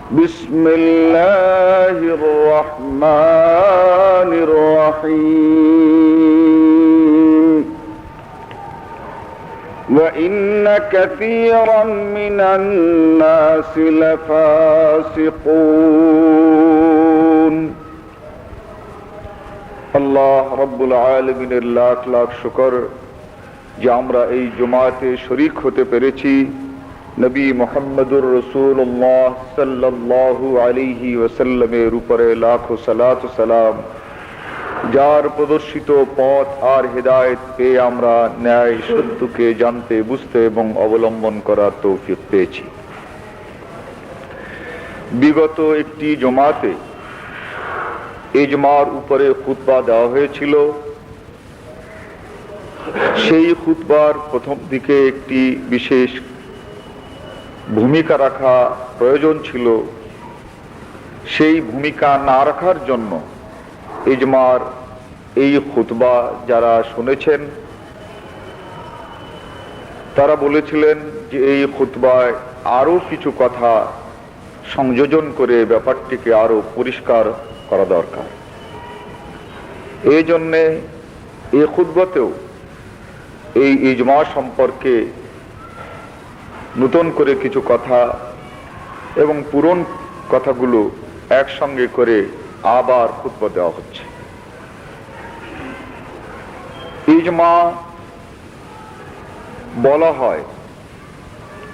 بسم الله الرحمن الرحيم وإن كثيرا من الناس لفاسقون আল্লাহ রব্বুল আলামিনের লাখ লাখ শুকর যে আমরা এই জুমাতে শরীক হতে পেরেছি। নবী মুহাম্মদুর রাসূলুল্লাহ সাল্লাল্লাহু আলাইহি ওয়াসাল্লামের উপরে লাখো সালাত ও সালাম, যার প্রদর্শিত পথ আর হেদায়েত পেয়ে আমরা ন্যায় সত্যকে জানতে, বুঝতে এবং অবলম্বন করার তৌফিক পেয়েছি। বিগত একটি জুমাতে ইজমার উপরে খুতবা দেওয়া হয়েছিল। সেই খুতবার প্রথম দিকে একটি বিশেষ ভূমিকা রাখা প্রয়োজন ছিল। সেই ভূমিকা না রাখার জন্য ইজমার এই খুতবা যারা শুনেছেন তারা বলেছিলেন যে এই খুতবায় আরো কিছু কথা সংযোজন করে ব্যাপারটিকে আরো পরিষ্কার করা দরকার। এই জন্যে এই খুতবাতেও এই ইজমা সম্পর্কে নতুন করে কিছু কথা এবং পুরনো কথাগুলো একসঙ্গে করে আবার খুতবা দেওয়া হচ্ছে। ইজমা বলা হয়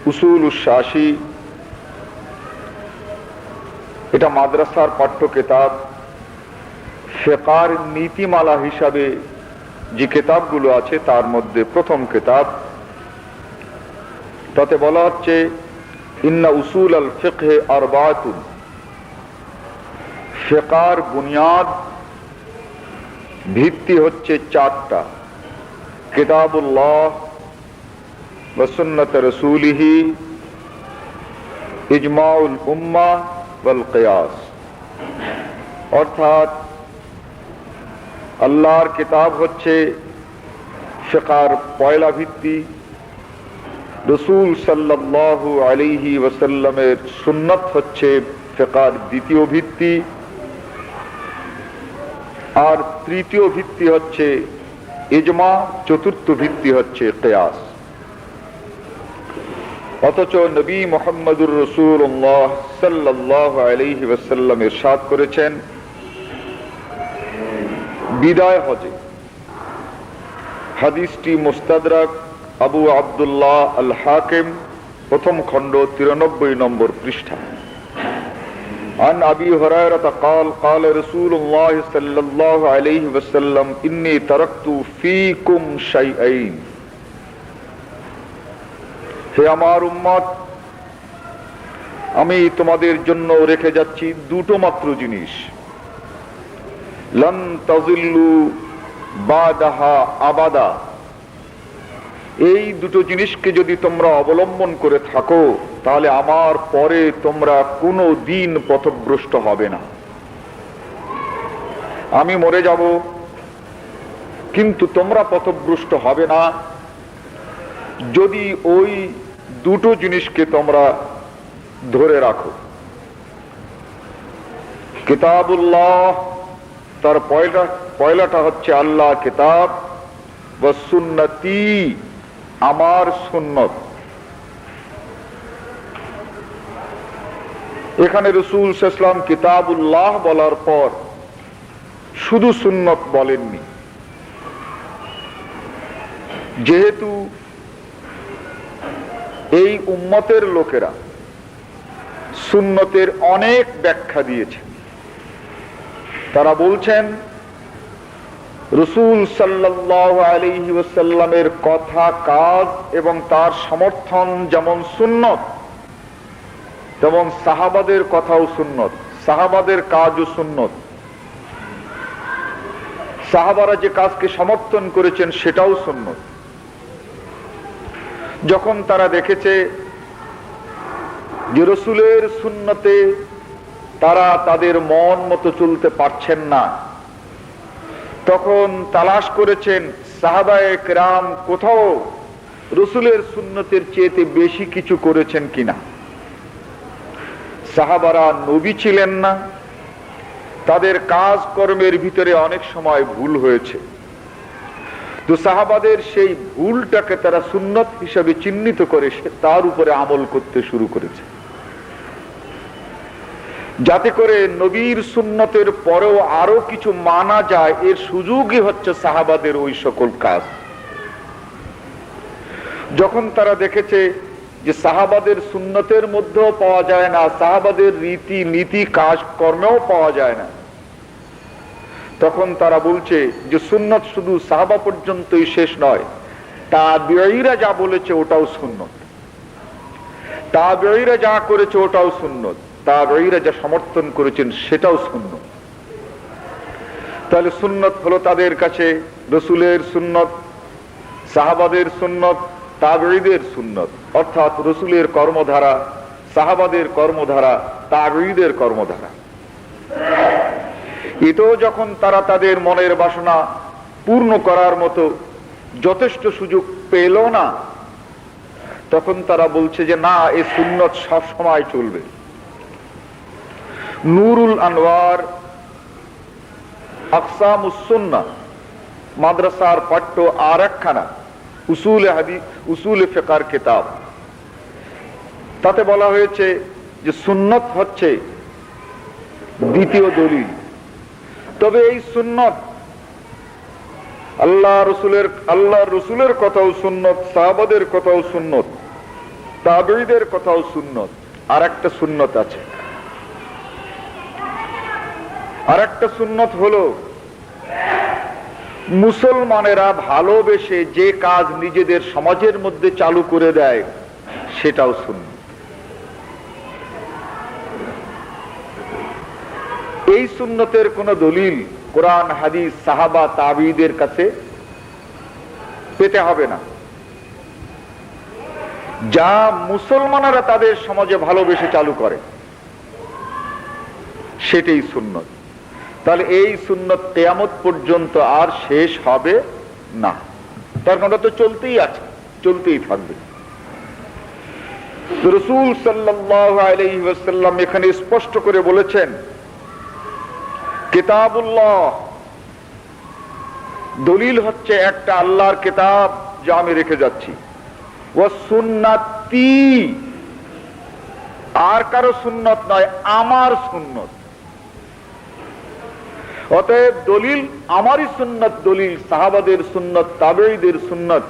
উসুল উশ-শাসি, এটা মাদ্রাসার পাঠ্য কিতাব। ফিকহের নীতিমালা হিসাবে যে কিতাবগুলো আছে তার মধ্যে প্রথম কিতাব। তাতে বলা হচ্ছে ইন্না উসুল আল ফিকহে আরবাতুন, ফিকহের বুনিয়াদ ভিত্তি হচ্ছে চারটা: কিতাবুল্লাহ ওয়া সুন্নাত রাসূলিহি, ইজমাউল উম্মাহ ওয়াল কিয়াস। অর্থাৎ আল্লাহর কিতাব হচ্ছে ফিকহের পয়লা ভিত্তি, রাসূল সাল্লাল্লাহু আলাইহি ওয়াসাল্লামের সুন্নাত হচ্ছে ফিকহের দ্বিতীয় ভিত্তি, আর তৃতীয় ভিত্তি হচ্ছে ইজমা, চতুর্থ ভিত্তি হচ্ছে কিয়াস। অথচ নবী মুহাম্মদুর রাসূলুল্লাহ সাল্লাল্লাহু আলাইহি ওয়াসাল্লাম ইরশাদ করেছেন বিদায় হজে, হাদিসটি মুস্তাদরাক আবু আব্দুল্লাহ আল হাকিম, প্রথম খণ্ড 93 নম্বর পৃষ্ঠা। عن أبي هريرة قال قال رسول الله صلى الله عليه وسلم إني تركت فيكم شيئين। হে আমার উম্মত, আমি তোমাদের জন্য রেখে যাচ্ছি দুটো মাত্র জিনিস। লান তাযিল্লু বাদাহা আবাদা, এই দুটো জিনিসকে যদি তোমরা অবলম্বন করে থাকো তাহলে আমার পরে তোমরা কোনো দিন পথভ্রষ্ট হবে না। আমি মরে যাব কিন্তু তোমরা পথভ্রষ্ট হবে না যদি ওই দুটো জিনিসকে তোমরা ধরে রাখো। কিতাবুল্লাহ, তার পয়লাটা হচ্ছে আল্লাহ কিতাব, ওয়া সুন্নতি, আমার সুন্নত। এখানে রাসূল সাল্লাল্লাহু আলাইহি ওয়াসাল্লাম কিতাবুল্লাহ বলার পর শুধু সুন্নত বলেননি, যেহেতু এই উম্মতের লোকেরা সুন্নতের অনেক ব্যাখ্যা দিয়েছে। তারা বলছেন রাসূল সাল্লাল্লাহু আলাইহি ওয়াসাল্লামের কথা, কাজ এবং তার সমর্থন যেমন সুন্নত, তেমন সাহাবাদের কথাও সুন্নত, সাহাবাদের কাজও সুন্নত। সাহাবারা যে কাজকে সমর্থন করেছেন সেটাও সুন্নত। যখন তারা দেখেছে যে রাসূলের সুন্নতে তারা তাদের মন মতো চলতে পারছেন না, তখন তালাশ করেছেন সাহাবায়ে কেরাম কোথাও রাসূলের সুন্নতের চেয়ে বেশি কিছু করেছেন কিনা। সাহাবারা নবী ছিলেন না, তাদের কাজ কর্মের ভিতরে অনেক সময় ভুল হয়েছে, তো সাহাবাদের সেই ভুলটাকে তারা সুন্নত হিসাবে চিহ্নিত করে তার উপরে আমল করতে শুরু করেছে, যাতে করে নবীর সুন্নতের পরেও আরো কিছু মানা যায়। এর সুযোগই হচ্ছে সাহাবাদের ওই সকল কাজ। যখন তারা দেখেছে যে সাহাবাদের সুন্নতের মধ্যেও পাওয়া যায় না, সাহাবাদের রীতি নীতি কাজ কর্মেও পাওয়া যায় না, তখন তারা বলছে যে সুন্নত শুধু সাহাবা পর্যন্তই শেষ নয়, তাবেঈরা যা বলেছে ওটাও সুন্নত, তাবেঈরা যা করেছে ওটাও সুন্নত, তাবেঈরা যা সমর্থন করেছেন সেটাও সুন্নত। তাহলে সুন্নত হলো তাদের কাছে রাসূলের সুন্নত, সাহাবাদের সুন্নত, তাবেঈদের সুন্নত, অর্থাৎ রাসূলের কর্মধারা, সাহাবাদের কর্মধারা, তাবেঈদের কর্মধারা। এটাও যখন তারা তাদের মনের বাসনা পূর্ণ করার মতো যথেষ্ট সুযোগ পেল না, তখন তারা বলছে যে না, এই সুন্নত সব সময় চলবে। নুরুল আনওয়ার আকসামুস সুন্নাহ মাদ্রাসার পাঠ্য আর একখানা উসুল হাদিস, উসুল ফিকহের কিতাব, তাতে বলা হয়েছে যে সুন্নত হচ্ছে দ্বিতীয় দলিল। তবে এই সুন্নত আল্লাহ রসুলের কথাও সুন্নত, সাহাবাদের কথাও সুন্নত, তাবেঈদের কথাও সুন্নত। আর একটা সুন্নত আছে, আর একটা সুন্নত হলো মুসলমানেরা ভালোবেসে যে কাজ নিজেদের সমাজের মধ্যে চালু করে দেয় সেটাও সুন্নত। এই সুন্নতের কোন দলিল কোরআন, হাদিস, সাহাবা, তাবেঈদের কাছে পেতে হবে না। যা মুসলমানেরা তাদের সমাজে ভালোবেসে চালু করে সেটাই সুন্নত। তাহলে এই সুন্নত কিয়ামত পর্যন্ত আর শেষ হবে না, তার কারণ তো চলতেই আছে, চলতেই থাকবে। রাসূল সাল্লাল্লাহু আলাইহি ওয়াসাল্লাম এখানে স্পষ্ট করে বলেছেন, কিতাবুল্লাহ দলিল হচ্ছে একটা আল্লাহর কিতাব যা আমি রেখে যাচ্ছি, ওয়া সুন্নতি, আর কারো সুন্নত নয়, আমার সুন্নত। অতএব দলিল আমারই সুন্নত, দলিল সাহাবাদের সুন্নত, তাবেঈদের সুন্নত।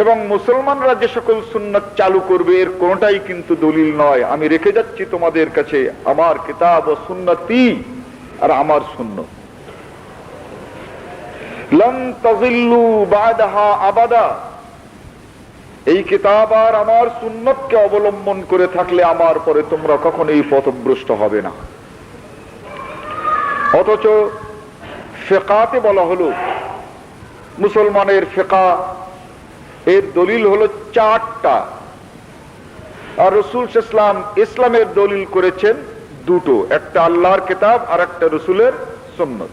এবং মুসলমানরা যে সকল সুন্নত চালু করবে এর কোনটাই কিন্তু দলিল নয়। আমি রেখে যাচ্ছি তোমাদের কাছে আমার কিতাব ও সুন্নতি, আর আমার সুন্নত। লান তাযিল্লু বা'দাহা আবাদা, এই কিতাব আর আমার সুন্নতকে অবলম্বন করে থাকলে আমার পরে তোমরা কখনোই পথভ্রষ্ট হবে না। অথচ ফিকহাতে বলা হলো মুসলমানের ফিকহ, এর দলিল হলো চারটা, আর রাসূল সাল্লাল্লাহু আলাইহি ওয়াসাল্লাম ইসলামের দলিল করেছেন দুটো, একটা আল্লাহর কিতাব আর একটা রাসূলের সুন্নাত।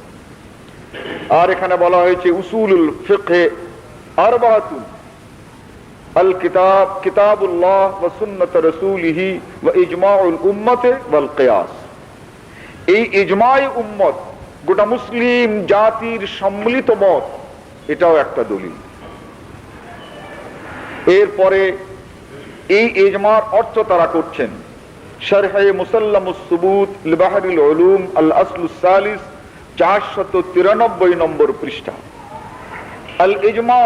আর এখানে বলা হয়েছে উসুলুল ফিকহে আরবাতুন, আল কিতাব কিতাবুল্লাহ ওয়া সুন্নাত রাসূলিহি ওয়া ইজমাউল উম্মতি ওয়াল কিয়াস। এই ইজমাই উম্মত, গোটা মুসলিম জাতির সম্মিলিত মত, এটাও একটা দলিল। এরপরে এই ইজমার অর্থ তারা করছেন শরহে মুসাল্লামুস সুবুত লিবাহরিল উলুম আল আসলুস সালিস 493 নম্বর পৃষ্ঠা। আল ইজমা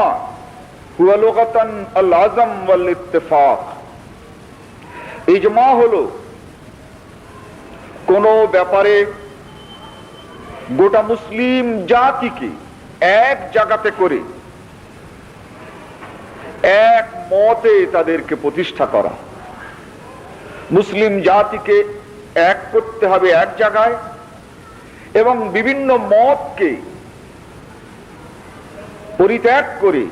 হুয়া লুগাতান আল আযম ওয়াল ইত্তেফাক। ইজমা হলো কোন ব্যাপারে গোটা মুসলিম জাতিকে এক জায়গাতে করে এক মতে তাদেরকে প্রতিষ্ঠা করা। মুসলিম জাতিকে এক করতে হবে এক জায়গায়, এবং বিভিন্ন মতকে পরিত্যাগ করে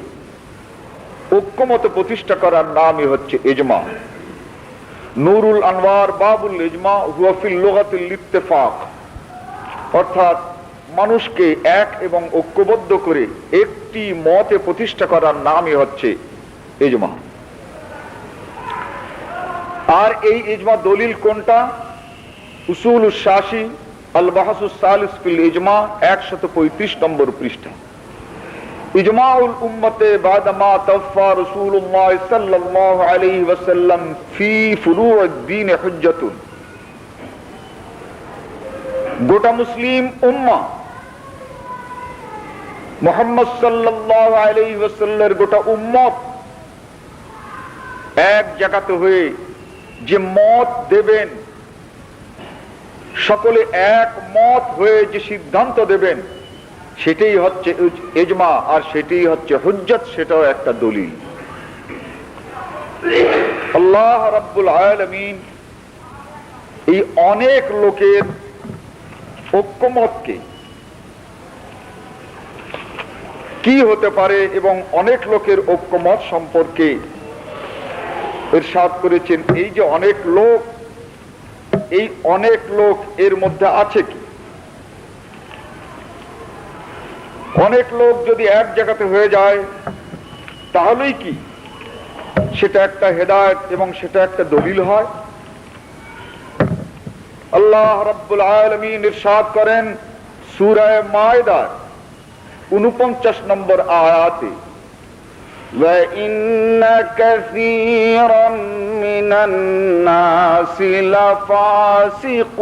ঐক্যমত প্রতিষ্ঠা করার নামই হচ্ছে ইজমা। নুরুল আনওয়ার বাবুল ইজমা হুয়া ফিল লুগাতিল ইত্তেফাক, অর্থাৎ মানুষকে এক এবং ঐক্যবদ্ধ করে একটি মতে প্রতিষ্ঠা করার নামই হচ্ছে ইজমা। আর এই ইজমা দলিল কোনটা? উসুল শাসি আল বাহসুস সালিস ফিল ইজমা 135 নম্বর পৃষ্ঠা। ইজমাউল উম্মতে বাদা মা তাওফা রাসূলুল্লাহ সাল্লাল্লাহু আলাইহি ওয়াসাল্লাম ফি ফুরুউদ দ্বীন হুজ্জাতুন। গোটা মুসলিম উম্মাহ মুহাম্মদ সাল্লাল্লাহু আলাইহি ওয়াসাল্লামের গোটা উম্মত এক জায়গাতে হয়ে যে মত দেবেন, সকলে এক মত হয়ে যে সিদ্ধান্ত দেবেন, সেটাই হচ্ছে ইজমা, আর সেটাই হচ্ছে হুজ্জত, সেটাও একটা দলিল। আল্লাহ রাব্বুল আলামিন এই অনেক লোকের ঐক্যমতকে কি হতে পারে এবং অনেক লোকের ঐক্যমত সম্পর্কে ইরশাদ করেছেন। এই যে অনেক লোক, এই অনেক লোক এর মধ্যে আছে কি? অনেক লোক যদি এক জায়গাতে হয়ে যায় তাহলেই কি সেটা একটা হেদায়েত এবং সেটা একটা দলিল হয়? আল্লাহ রাব্বুল আলামিন ইরশাদ করেন সূরা মায়দা 49 নম্বর আয়াতে, ওয়া ইন্না কাসীরাম মিনান নাসি লাফাসিকুন।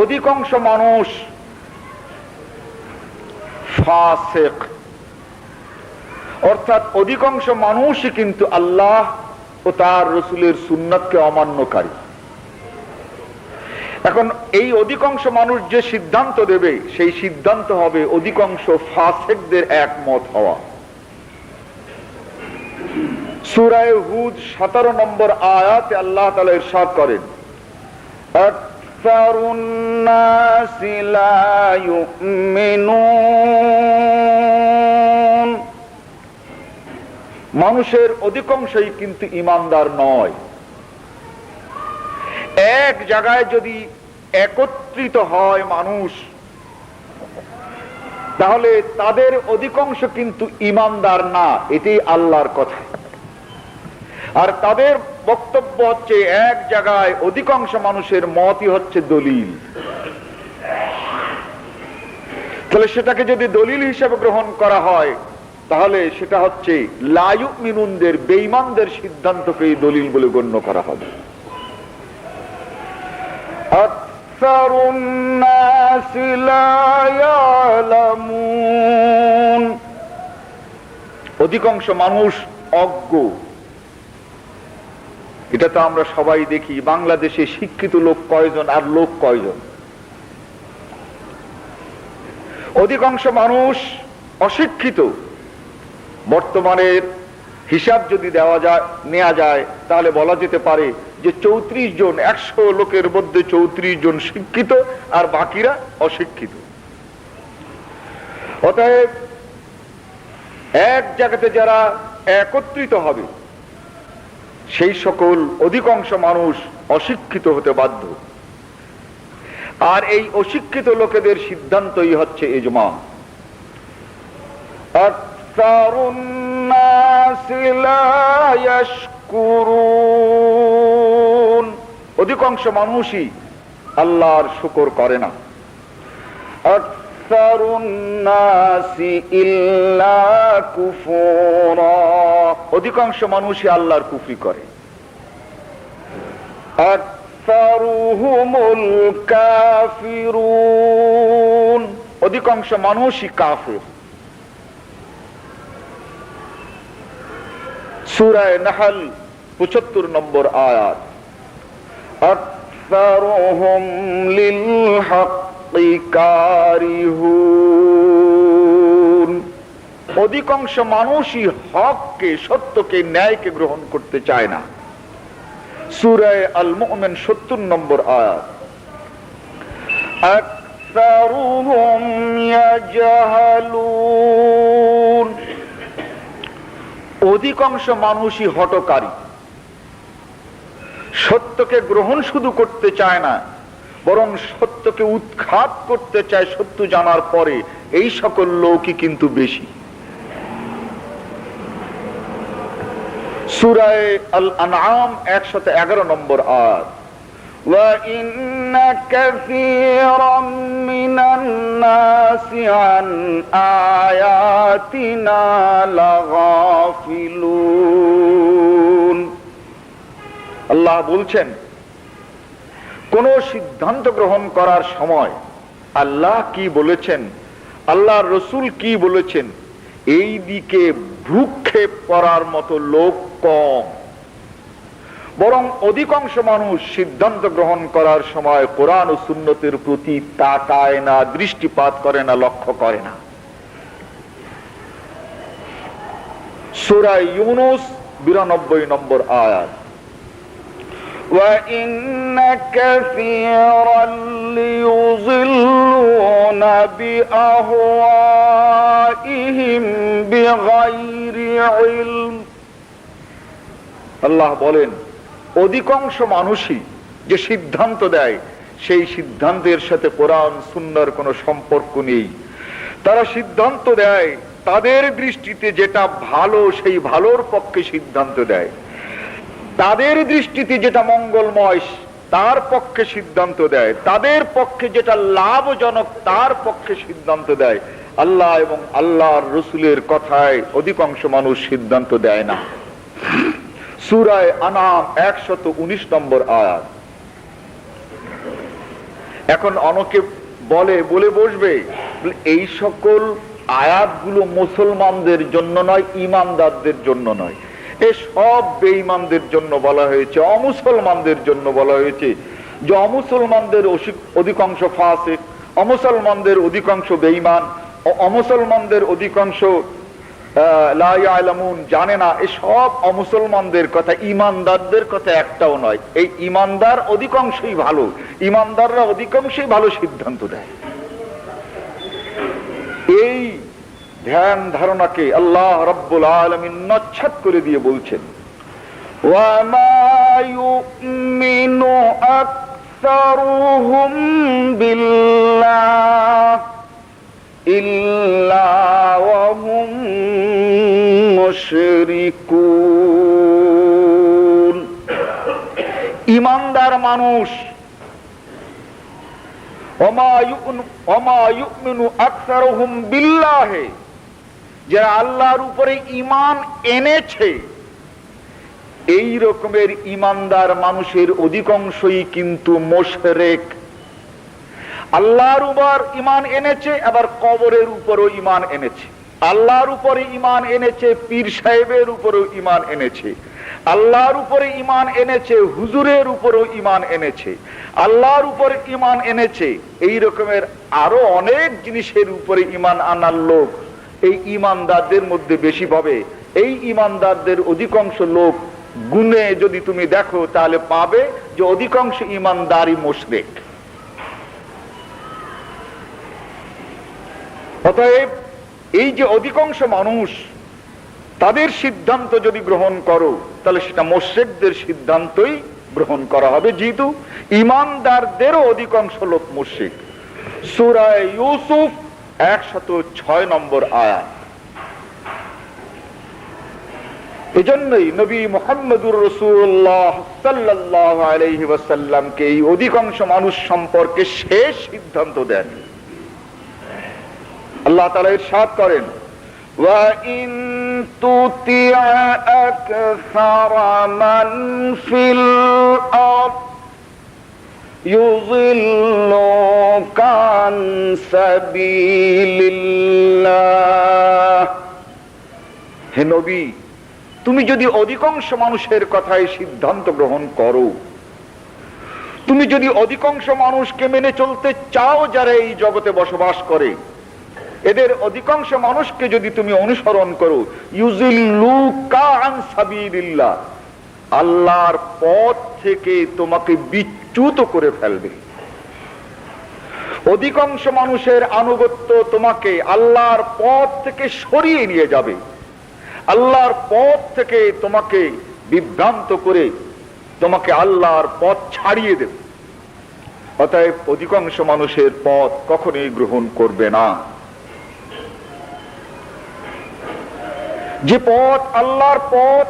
অধিকাংশ মানুষ ফাসিক, অর্থাৎ অধিকাংশ মানুষই কিন্তু আল্লাহ ও তার রাসূলের সুন্নাতকে অমান্যকারী। এখন এই অধিকাংশ মানুষ যে সিদ্ধান্ত দেবে, সেই সিদ্ধান্ত হবে অধিকাংশ ফাসিকদের একমত হওয়া। সূরা হুদ 17 নম্বর আয়াতে আল্লাহ তাআলা ইরশাদ করেন, আকসারুন নাসি লা ইউমিনুন। মানুষের অধিকাংশই কিন্তু ঈমানদার নয়। এক জায়গায় যদি একত্রিত হয় মানুষ, তাহলে তাদের অধিকাংশ কিন্তু ঈমানদার না, এটাই আল্লাহর কথা। আর তাদের বক্তব্য হচ্ছে এক জায়গায় অধিকাংশ মানুষের মতই হচ্ছে দলিল। তাহলে সেটাকে যদি দলিল হিসেবে গ্রহণ করা হয়, তাহলে সেটা হচ্ছে লা ইউমিনুনদের, বেঈমানদের সিদ্ধান্তকে দলিল বলে গণ্য করা হবে। আকসারুন নাসি লা ইয়ালামুন। অধিকাংশ মানুষ অজ্ঞ। এটা তো আমরা সবাই দেখি। বাংলাদেশে শিক্ষিত লোক কয়জন আর লোক কয়জন? অধিকাংশ মানুষ অশিক্ষিত। বর্তমানের হিসাব যদি নেওয়া যায় তাহলে বলা যেতে পারে যে 34 জন, 100 লোকের মধ্যে 34 জন শিক্ষিত আর বাকিরা অশিক্ষিত। অতএব এক জায়গাতে যারা একত্রিত হবে, সেই সকল অধিকাংশ মানুষ অশিক্ষিত হতে বাধ্য। আর এই অশিক্ষিত লোকেদের সিদ্ধান্তই হচ্ছে ইজমা। আকসারুন নাসি লা ইয়াশকুরুন। অধিকাংশ মানুষই আল্লাহর শুকর করে না। আকসারুন নাসি ইল্লা কুফুরা। অধিকাংশ মানুষই আল্লাহর কুফরি করে। আকসারুহুমুল কাফিরুন। অধিকাংশ মানুষই কাফির। সূরা নাহল 75 নম্বর আয়াত, আকসারুহুম লিল হাক্কি কারিহুন। অধিকাংশ মানুষই হককে, সত্যকে, ন্যায়কে গ্রহণ করতে চায় না। সূরা আল মুমিন 70 নম্বর আয়াত, আকসারুহুম ইয়াজহালুন। অধিকাংশ মানুষই হঠকারী। সত্যকে গ্রহণ শুধু করতে চায় না, বরং সত্যকে উৎখাত করতে চায় সত্য জানার পরে। এই সকল লোকই কিন্তু বেশি। সূরা আল আনআম 111 নম্বর আয়াত, ওয়া ইন্না কাসীরাম মিনান নাসি আন আয়াতিনা লাগাফিলুন। আল্লাহ বলছেন, কোন সিদ্ধান্ত গ্রহণ করার সময় আল্লাহ কি বলেছেন, আল্লাহর রাসূল কি বলেছেন, এই দিকে ভ্রুক্ষেপ করার মতো লোক কম। বরং অধিকাংশ মানুষ সিদ্ধান্ত গ্রহণ করার সময় কোরআন ও সুন্নতের প্রতি তাকায় না, দৃষ্টিপাত করে না, লক্ষ্য করে না। সূরা ইউনূস 92 নম্বর আয়াত, وَإِنَّ كَثِيرًا لِيُضِلُّونَ بِأَهْوَائِهِمْ بِغَيْرِ عِلْمٍ। আল্লাহ বলেন, অধিকাংশ মানুষই যে সিদ্ধান্ত দেয় সেই সিদ্ধান্তের সাথে কোরআন সুন্নাহর কোনো সম্পর্ক নেই। তারা সিদ্ধান্ত দেয় তাদের দৃষ্টিতে যেটা ভালো, সেই ভালোর পক্ষে সিদ্ধান্ত দেয়। তাদের দৃষ্টিতে যেটা মঙ্গলময় তার পক্ষে সিদ্ধান্ত দেয়, তাদের পক্ষে যেটা লাভজনক তার পক্ষে সিদ্ধান্ত দেয়। আল্লাহ এবং আল্লাহর রাসূলের কথায় অধিকাংশ মানুষ সিদ্ধান্ত দেয় না। সূরা আনআম 119 নম্বর আয়াত। এখন অনেকে বলে বসবে, এই সকল আয়াতগুলো মুসলমানদের জন্য নয়, ঈমানদারদের জন্য নয়, এ সব বেঈমানদের জন্য বলা হয়েছে, অমুসলমানদের জন্য বলা হয়েছে। যে অমুসলমানদের অধিকাংশ ফাসিক, অমুসলমানদের অধিকাংশ বেঈমান, অমুসলমানদের অধিকাংশ লা ইয়ালামুন, জানে না, এই সব অমুসলমানদের কথা, ঈমানদারদের কথা একটাও নয়। এই ঈমানদার অধিকাংশই ভালো, ঈমানদাররা অধিকাংশই ভালো সিদ্ধান্ত দেয়। এই ধ্যান ধারণাকে আল্লাহ রাব্বুল আলামিন নচ্ছাদ করে দিয়ে বলছেন, ওয়া মা ইউমিনু আকসারুহুম বিল্লাহ ইল্লা ওয়া হুম মুশরিকুন। ঈমানদার মানুষ, ওমা ইউমিনু আকসারুহুম বিল্লাহ, যারা আল্লাহর উপরে ঈমান এনেছে, এই রকমের ঈমানদার মানুষের অধিকাংশই কিন্তু মুশরিক। আল্লাহর উপর ঈমান এনেছে, আবার কবরের উপরও ঈমান এনেছে। আল্লাহর উপরে ঈমান এনেছে, পীর সাহেবের উপরও ঈমান এনেছে। আল্লাহর উপরে ঈমান এনেছে, হুজুরের উপরও ঈমান এনেছে। আল্লাহর উপরে ঈমান এনেছে, এই রকমের আরো অনেক জিনিসের উপরে ঈমান আনার লোক এই ঈমানদারদের মধ্যে বেশি পাবে। এই ঈমানদারদের অধিকাংশ লোক গুণে যদি তুমি দেখো, তাহলে পাবে যে অধিকাংশ ঈমানদারই মুশরিক। অতএব এই যে অধিকাংশ মানুষ, তাদের সিদ্ধান্ত যদি গ্রহণ করো, তাহলে সেটা মুশরিকদের সিদ্ধান্তই গ্রহণ করা হবে, যেহেতু ঈমানদারদেরও অধিকাংশ লোক মুশরিক। সূরা ইউসুফ 106 নম্বর আয়াত। এজন্যই নবী মুহাম্মদুর রাসূলুল্লাহ সাল্লাল্লাহু আলাইহি ওয়াসাল্লামকে এই অধিকাংশ মানুষ সম্পর্কে শেষ সিদ্ধান্ত দেন। আল্লাহ তাআলা ইরশাদ করেন, ওয়া ইন তুতি'আ আকসারা মান ফিল আরদ ইউযিল্লুকা আন সাবিলিল্লাহ। হে নবী, তুমি যদি অধিকাংশ মানুষের কথায় সিদ্ধান্ত গ্রহণ করো, তুমি যদি অধিকাংশ মানুষকে মেনে চলতে চাও, যারা এই জগতে বসবাস করে, এদের অধিকাংশ মানুষকে যদি তুমি অনুসরণ করো, ইউযিল্লুকা আন সাবিলিল্লাহ, আল্লাহর পথ থেকে তোমাকে বিচ্যুত করে ফেলবে। অধিকাংশ মানুষের আনুগত্য তোমাকে আল্লাহর পথ থেকে সরিয়ে নিয়ে যাবে, আল্লাহর পথ থেকে তোমাকে বিভ্রান্ত করে তোমাকে আল্লাহর পথ ছাড়িয়ে দেবে। অতএব অধিকাংশ মানুষের পথ কখনোই গ্রহণ করবে না। যে পথ আল্লাহর পথ,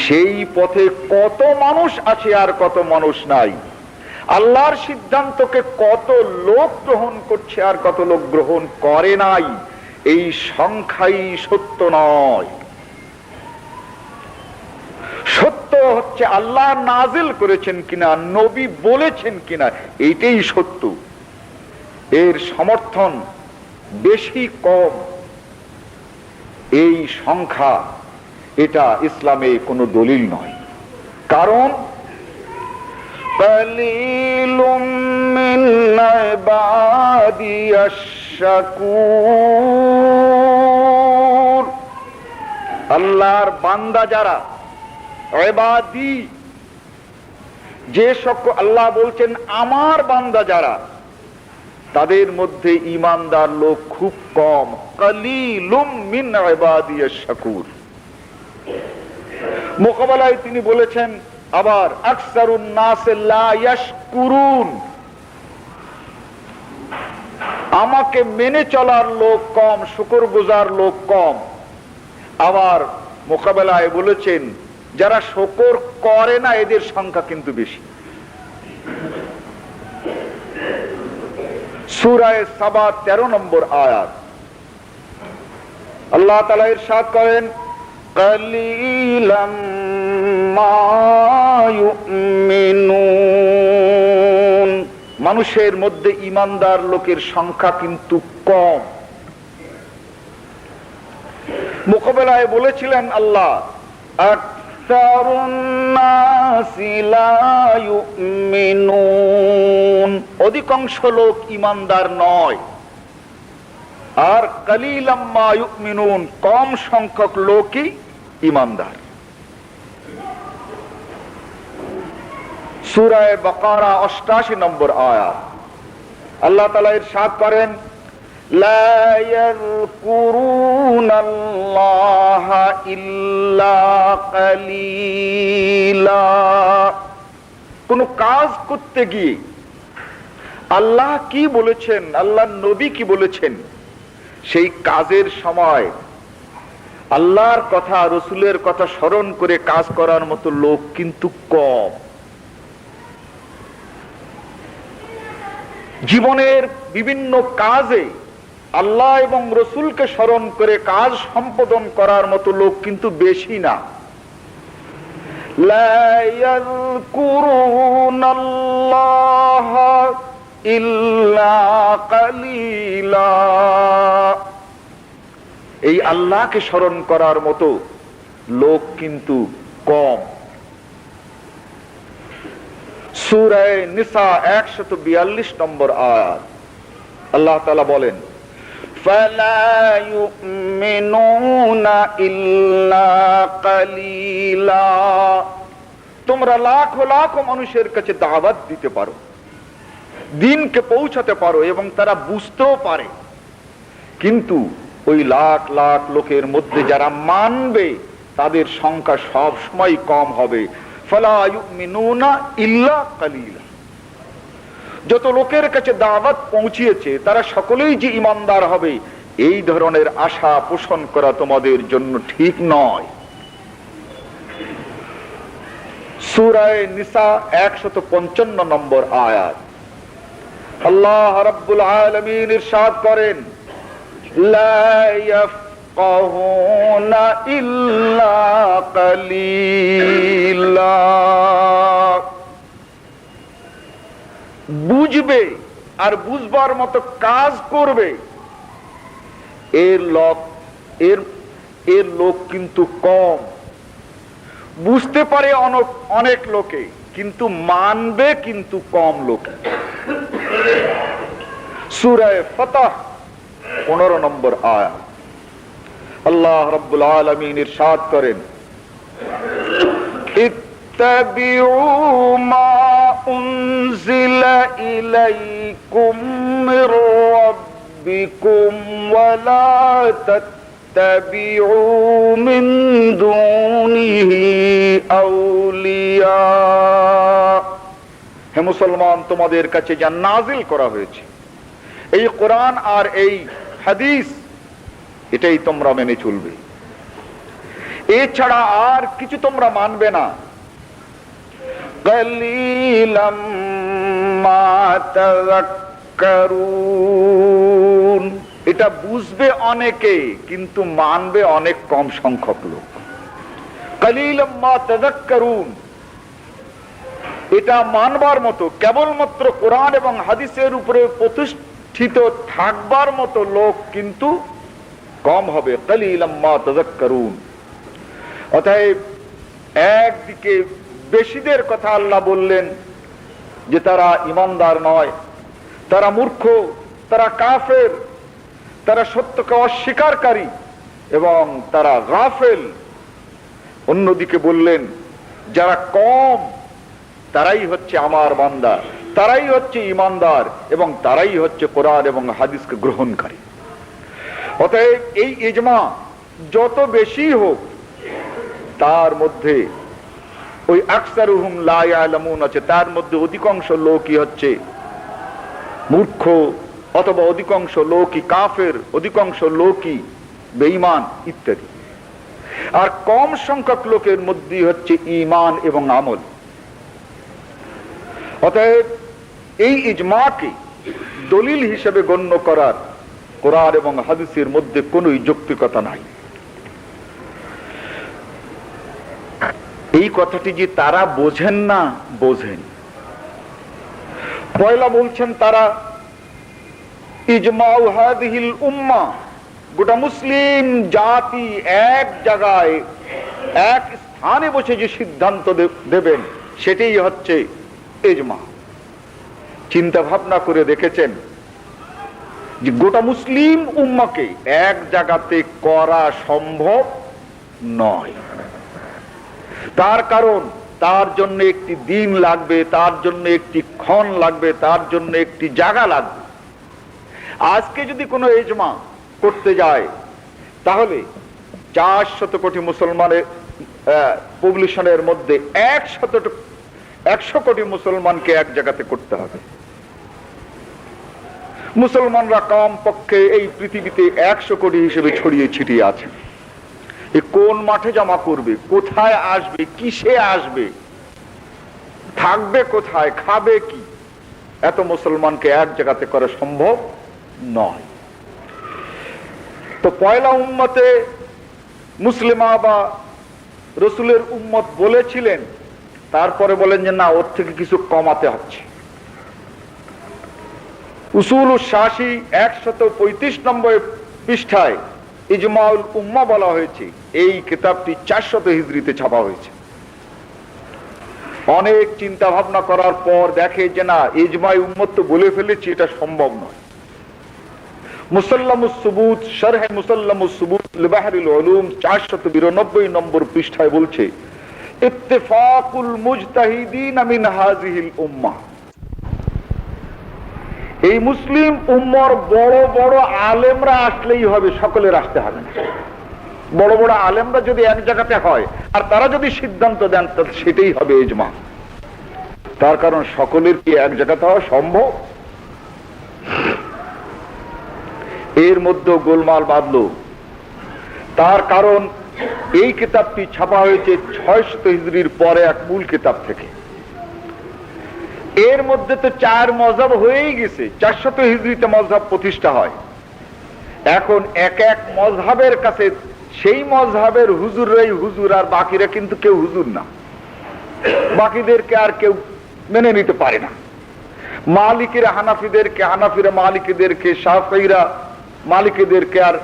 সেই পথে কত মানুষ আছে আর কত মানুষ নাই, আল্লাহর সিদ্ধান্তকে কত লোক গ্রহণ করছে আর কত লোক গ্রহণ করে নাই, এই সংখ্যাই সত্য নয়। সত্য হচ্ছে আল্লাহ নাজিল করেছেন কিনা, নবী বলেছেন কিনা, এইটাই সত্য। এর সমর্থন বেশি কম এই সংখ্যা, এটা ইসলামে কোনো দলিল নয়। কারণ কালিলুম মিন ইবাদিয়াশ শাকুর, আল্লাহর বান্দা যারা, ইবাদি, যে সকল আল্লাহ বলছেন আমার বান্দা যারা, তাদের মধ্যে ঈমানদার লোক খুব কম। কালিলুম মিন ইবাদিয়াশ শাকুর। মোকাবেলায় তিনি বলেছেন আবার আকসারুন নাস লা ইয়াশকুরুন, আমাকে মেনে চলার লোক কম, শুকরগুজার লোক কম। আবার মোকাবেলায় বলেছেন যারা শুকর করে না এদের সংখ্যা কিন্তু বেশি। সূরা সাবা 13 নম্বর আয়াত আল্লাহ তাআলা ইরশাদ করেন কালিলাম মা ইউমিনুন, মানুষের মধ্যে ঈমানদার লোকের সংখ্যা কিন্তু কম। মোকাবেলায় বলেছিলেন আল্লাহ আকসারুন নাসি লা ইউমিনুন, অধিকাংশ লোক ঈমানদার নয়। আর কালিলাম মা ইউমিনুন, কম সংখ্যক লোকই ঈমানদার। সূরা বাকারা 88 নম্বর আয়াত আল্লাহ তাআলা ইরশাদ করেন লা ইয়াযকুরুনাল্লাহা ইল্লা কালিলা, কোন কাজ করতে গিয়ে আল্লাহ কি বলেছেন, আল্লাহর নবী কি বলেছেন, সেই কাজের সময় আল্লাহর কথা, রসুলের কথা স্মরণ করে কাজ করার মতো লোক কিন্তু কম। জীবনের বিভিন্ন কাজে আল্লাহ এবং রসুলকে স্মরণ করে কাজ সম্পাদন করার মতো লোক কিন্তু বেশি না। লা ইয়াযকুরুনাল্লাহা ইল্লা কালিলা, এই আল্লাহকে স্মরণ করার মতো লোক কিন্তু কম। সূরা নিসা 142 নম্বর আয়াত আল্লাহ তাআলা বলেন ফালা ইউমিনুনা ইল্লা কালিলা, তোমরা লাখ লাখ মানুষের কাছে দাওয়াত দিতে পারো, দিনকে পৌঁছাতে পারো এবং তারা বুঝতেও পারে, কিন্তু ওই লাখ লাখ লোকের মধ্যে যারা মানবে তাদের সংখ্যা সব সময় কম হবে। ফালা ইউমিনুনা ইল্লা কালিলা, যত লোকের কাছে দাওয়াত পৌঁছিয়েছে তারা সকলেই যে ঈমানদার হবে এই ধরনের আশা পোষণ করা তোমাদের জন্য ঠিক নয়। সূরা নিসা 155 নম্বর আয়াত আল্লাহ রাব্বুল আলামিন ইরশাদ করেন লা ইয়াফকাহুনা ইল্লা কালিলা, বুঝবে আর বুঝবার মতো কাজ করবে এর লোক কিন্তু কম। বুঝতে পারে অনেক লোকে, কিন্তু মানবে কিন্তু কম লোকে। সূরা ফাতহ 15 নম্বর আয়াত আল্লাহ রাব্বুল আলামিন ইরশাদ করেন ইত্তাবিউ মা উনজিলা ইলাইকুম মির রাব্বিকুম ওয়া লা তাত্তাবিউ মিন দুনিহি আউলিয়া, হে মুসলমান, তোমাদের কাছে যা নাজিল করা হয়েছে এই কোরআন আর এই হাদিস, এটাই তোমরা মেনে চলবে। এছাড়া আর কিছু তোমরা মানবে না। কালিলাম মা তাযাক্কারুন, এটা বুঝবে অনেকে কিন্তু মানবে অনেক কম সংখ্যক লোক। কালিলাম মা তাযাক্কারুন, এটা মানবার মতো, কেবলমাত্র কোরআন এবং হাদিসের উপরে প্রতিষ্ঠিত থাকবার মতো লোক কিন্তু কম হবে। কালিলাম মা তাযাক্কারুন, অতএব একদিকে বেশিদের কথা আল্লাহ বললেন যে তারা ঈমানদার নয়, তারা মূর্খ, তারা কাফের, তারা সত্যকে অস্বীকারী এবং তারা গাফেল। অন্যদিকে বললেন যারা কম তারাই হচ্ছে আমার বান্দা, তারাই হচ্ছে ঈমানদার এবং তারাই হচ্ছে কোরআন এবং হাদিসকে গ্রহণকারী। অতএব এই ইজমা যত বেশি হোক, তার মধ্যে ওই আকসারুহুম লা ইয়ালামুন আছে, তার মধ্যে অধিকাংশ লোকই হচ্ছে মূর্খ, অথবা অধিকাংশ লোকই কাফের, অধিকাংশ লোকই বেঈমান ইত্যাদি। আর কম সংখ্যক লোকের মধ্যে হচ্ছে ঈমান এবং আমল। অতএব এই ইজমাকে দলিল হিসেবে গণ্য করার কোরআন এবং হাদিসের মধ্যে কোন যৌক্তিকতা নাই। এই কথাটি যে তারা বোঝেন না, বোঝেন। পয়লা বলছেন তারা ইজমাউ হাদিহিল উম্মাহ, গোটা মুসলিম জাতি এক জায়গায় এক স্থানে বসে যে সিদ্ধান্ত দেবেন সেটাই হচ্ছে ইজমা। চিন্তা ভাবনা করে দেখেছেন যে গোটা মুসলিম উম্মাকে এক জায়গাতে করা সম্ভব নয়। তার কারণ তার জন্য একটি দিন লাগবে, তার জন্য একটি ক্ষণ লাগবে, তার জন্য একটি জায়গা লাগবে। আজকে যদি কোনো ইজমা করতে যায় তাহলে 400 কোটি মুসলমানের পপুলেশনের মধ্যে 100 কোটি মুসলমানকে এক জায়গাতে করতে হবে। মুসলমানরা কম পক্ষে এই পৃথিবীতে 100 কোটি হিসেবে ছড়িয়ে ছিটিয়ে আছে। কোন মাঠে জমা করবে, কোথায় আসবে, কিসে আসবে, থাকবে কোথায়, খাবে কি, এত মুসলমানকে এক জায়গাতে করা সম্ভব নয়। তো পয়লা উম্মতে মুসলিমা বা রসুলের উম্মত বলেছিলেন, তারপরে বলেন যে না, ওর থেকে কিছু কমাতে হচ্ছে। উসুল শাসি 135 নম্বর পৃষ্ঠায় ইজমাউল উম্মাহ বলা হয়েছে। এই কিতাবটি 400 হিজরিতে ছাপা হয়েছে। অনেক চিন্তা ভাবনা করার পর দেখে যে না, ইজমাই উম্মত তো বলে ফেলেছি, এটা সম্ভব নয়। মুসাল্লামুস সুবুত, শরহে মুসাল্লামুস সুবুত লিবাহরিল উলুম 492 নম্বর পৃষ্ঠায় বলছে ইত্তেফাকুল মুজতাহিদিন মিন হাযিহিল উম্মাহ, এই মুসলিম উম্মার বড় বড় আলেমরা আসলেই হবে, সকলের আসতে হবে না। বড় বড় আলেমরা যদি এক জায়গাতে হয় আর তারা যদি সিদ্ধান্ত দেন তাহলে সেটাই হবে ইজমা। তার কারণ সকলের কি এক জায়গাতে হওয়া সম্ভব? এর মধ্যে গোলমাল বাঁধলো। তার কারণ এই কিতাবটি ছাপা হয়েছে 600 হিজরির পরে এক মূল কিতাব থেকে। এর মধ্যে তো 4 মযহাব হয়েই গেছে। 400 হিজরিতে মযহাব প্রতিষ্ঠা হয়। এখন এক এক মযহাবের কাছে সেই মযহাবের হুজুররাই হুজুর, আর বাকিরা কিন্তু কেউ হুজুর না। বাকিদেরকে আর কেউ মেনে নিতে পারে না। মালিকিরা হানাফিদেরকে, হানাফিরা মালিকিদেরকে, শাফিঈরা মালিকিদেরকে আর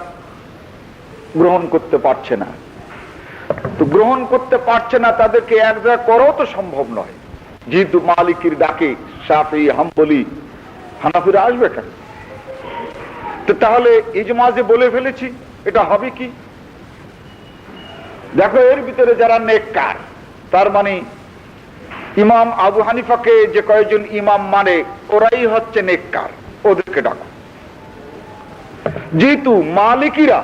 গ্রহণ করতে পারছে না। তো গ্রহণ করতে পারছে না, তাদেরকে এক জায়গা করাও তো সম্ভব নয়। যেহেতু মালিকির ডাকে শাফিঈ, হাম্বলি, হানাফিরা আসবে কেন? তো তাহলে ইজমা যে বলে ফেলেছি, এটা হবে কি? দেখো, এর ভিতরে যারা নেককার, তার মানে ইমাম আবু হানিফাকে যে কয়েকজন ইমাম মানে ওরাই হচ্ছে নেককার, ওদেরকে ডাকো। যেহেতু মালিকিরা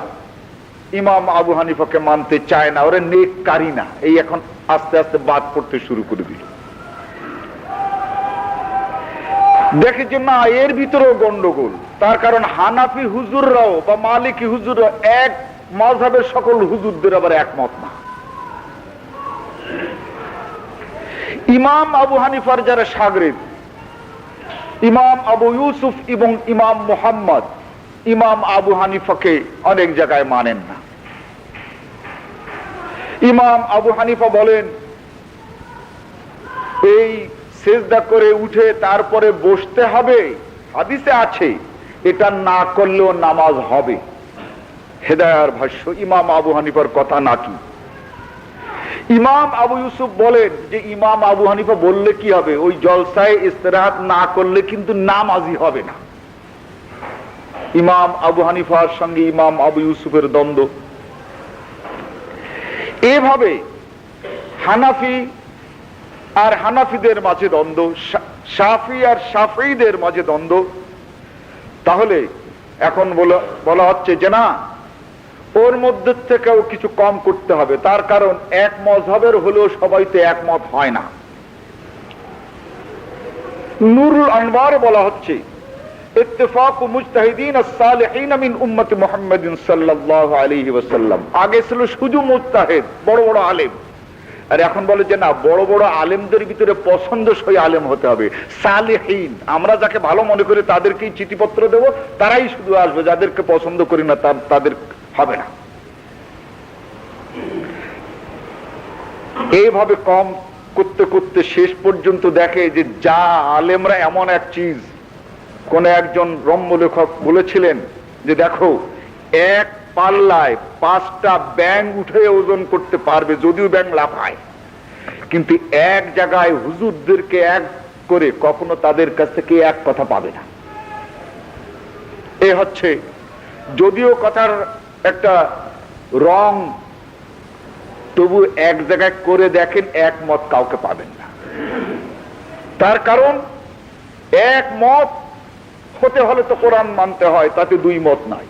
ইমাম আবু হানিফাকে মানতে চায় না, ওরা নেককারই না, এই এখন আস্তে আস্তে বাদ পড়তে শুরু করে দিল। দেখে যে না, এর ভিতরেও গন্ডগোল। তার কারণ হানাফি হুজুররাও বা মালিকি হুজুররাও এক মাযহাবের সকল হুজুরদের আবার একমত না। ইমাম আবু হানিফার যারা শাগরিদ, ইমাম আবু ইউসুফ এবং ইমাম মুহাম্মদ, ইমাম আবু হানিফাকে অনেক জায়গায় মানেন না। ইমাম আবু হানিফা বলেন এই সিজদা করে উঠে তারপরে বসতে হবে, হাদিসে আছে, এটা না করলেও নামাজ হবে। হেদায়ার ভাষ্য ইমাম আবু হানিফার কথা নাকি। ইমাম আবু ইউসুফ বলেন যে ইমাম আবু হানিফা বললে কি হবে, ওই জলসায় ইস্তেরাহাত না করলে কিন্তু নামাজই হবে না। ইমাম আবু হানিফার সঙ্গে ইমাম আবু ইউসুফের দ্বন্দ্ব। এভাবে হানাফি আর হানাফিদের মাঝে দ্বন্দ্ব, শাফি আর শাফিদের মাঝে দ্বন্দ্ব। তাহলে এখন বলা হচ্ছে যে না, ওর মধ্যে থেকেও কিছু কম করতে হবে। তার কারণ এক মযহাবের হলেও সবাই তো একমত হয় না। নুরুল আনওয়ার বলা হচ্ছে ইত্তেফাক মুজতাহিদিন আস-সালিহিন মিন উম্মতি মুহাম্মাদিন সাল্লাল্লাহু আলাইহি ওয়াসাল্লাম। আগে ছিল শুধু মুজতাহিদ, বড় বড় আলেম, আর এখন বলে যে না, বড় বড় আলেমদের ভিতরে পছন্দসই আলেম হতে হবে, সালিহিন। আমরা যাকে ভালো মনে করি তাদেরকেই চিঠিপত্র দেব, তারাই শুধু আসবে, যাদেরকে পছন্দ করি না তাদের হবে না। এইভাবে কম করতে করতে শেষ পর্যন্ত দেখে যে যা আলেমরা এমন এক চিজ। কোন একজন রম্য লেখক বলেছিলেন যে দেখো, এক পাল্লায় 5টা ব্যাঙ উঠে ওজন করতে পারবে, যদিও ব্যাঙ লাফায়, কিন্তু এক জায়গায় হুজুরদেরকে এক করে কখনো তাদের কাছ থেকে এক কথা পাবে না। এ হচ্ছে, যদিও কথার একটা রং, তবু এক জায়গায় করে দেখেন একমত কাউকে পাবেন না। তার কারণ একমত হতে হলে তো কোরআন মানতে হয়, তাতে দুই মত নাই।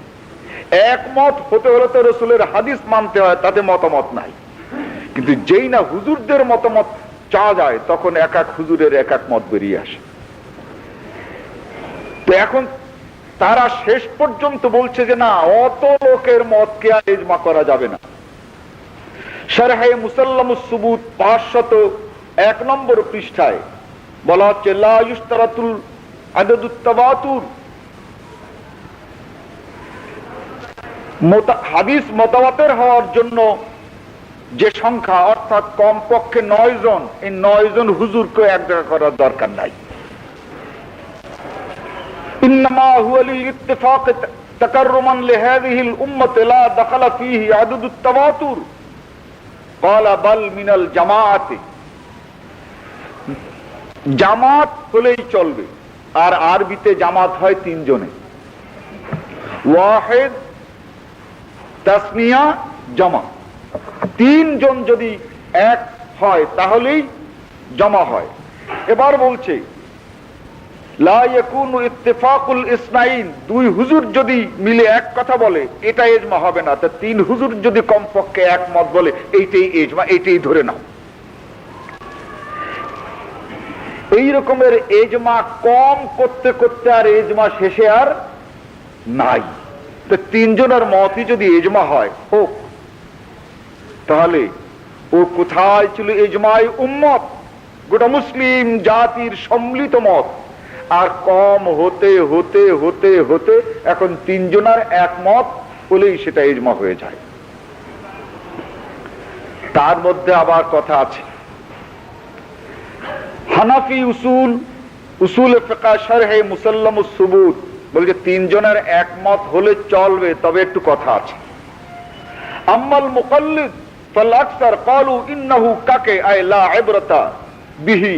একমত হতে হলে তো রাসূলের হাদিস মানতে হয়, তাতে মতামত নাই। কিন্তু যেই না হুজুরদের মতামত চাওয়া যায়, তখন এক এক হুজুরের এক এক মত বেরিয়ে আসে। তো এখন তারা শেষ পর্যন্ত বলছে যে না, অত লোকের মতকে আর ইজমা করা যাবে না। শারহে মুসাল্লামুস সুবুত 501 নম্বর পৃষ্ঠায় বলা হচ্ছে লা ইশতারাতুল আদাদুত তাওয়াতুর। হাদিস মুতাওয়াতির হওয়ার জন্য যে সংখ্যা, অর্থাৎ কমপক্ষে 9 জন, এই 9 জন হুজুরকে এক জায়গা করার দরকার নাই। ইন্নামা হুয়া লিল ইত্তিফাক তাকাররুমান লিহাযিহিল উম্মতি লা দাখালা ফীহি আদাদুত তাওয়াতুর। ক্বালা বাল মিনাল জামাআতি। জামাত হলেই চলবে। আর আরবিতে জামাত হয় 3 জনে, ওয়াহিদ, তাসনিয়া, জামা। 3 জন যদি এক হয় তাহলেই জমা হয়। এবার বলছে লা ইয়াকুনু ইত্তিফাকুল ইসনাইন। 2 হুজুর যদি মিলে এক কথা বলে, এটা ইজমা হবে না। তা 3 হুজুর যদি কমপক্ষে একমত বলে, এইটাই ইজমা, এইটাই ধরে নাও। এই রকমের ইজমা কম করতে করতে আর ইজমা শেষে আর নাই। তো 3 জনের মতই যদি ইজমা হয়, হোক। তাহলে ও কোথায় ছিল ইজমাই উম্মত, গোটা মুসলিম জাতির সম্মিলিত মত। আর কম হতে হতে হতে হতে এখন 3 জনের একমত হলেই সেটা ইজমা হয়ে যায়। তার মধ্যে আবার কথা আছে। হানাফি উসুল ফিকহ শারহে মুসাল্লামুস সুবুত বলছে 3 জনের একমত হলে চলবে, তবে একটু কথা আছে। আম্মাল মুকাল্লিদ ফাল আকসার ক্বালু ইন্নাহু কাকে আই লা ইবরাতা বিহি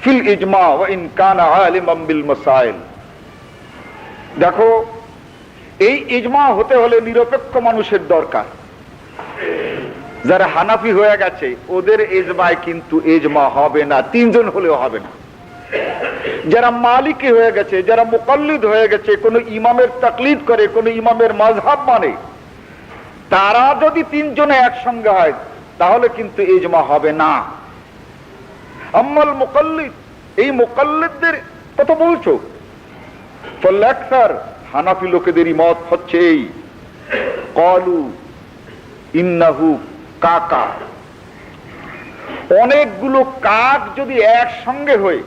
ফিল ইজমা ওয়া ইন কানা আলিমান বিল মাসাইল। দেখো, এই ইজমা হতে হলে নিরপেক্ষ মানুষের দরকার। যারা হানাফি হয়ে গেছে ওদের ইজমায় কিন্তু ইজমা হবে না, 3 জন হলেও হবে না। যারা মালিকি হয়ে গেছে, যারা মুকাল্লিদ হয়ে গেছে, কোন ইমামের তাকলিদ করে, কোন ইমামের মাযহাব মানে, তারা যদি 3 জনে একসঙ্গে হয় তাহলে কিন্তু ইজমা হবে না। আম্মাল মুকাল্লিদ, এই মুকাল্লিদদের কত বলছো? ফাল আকসার, হানাফি লোকেদেরই মত হচ্ছে এই, ক্বালু ইন্নাহু কাকা অনেকগুলো কাক যদি একসঙ্গে হয়ে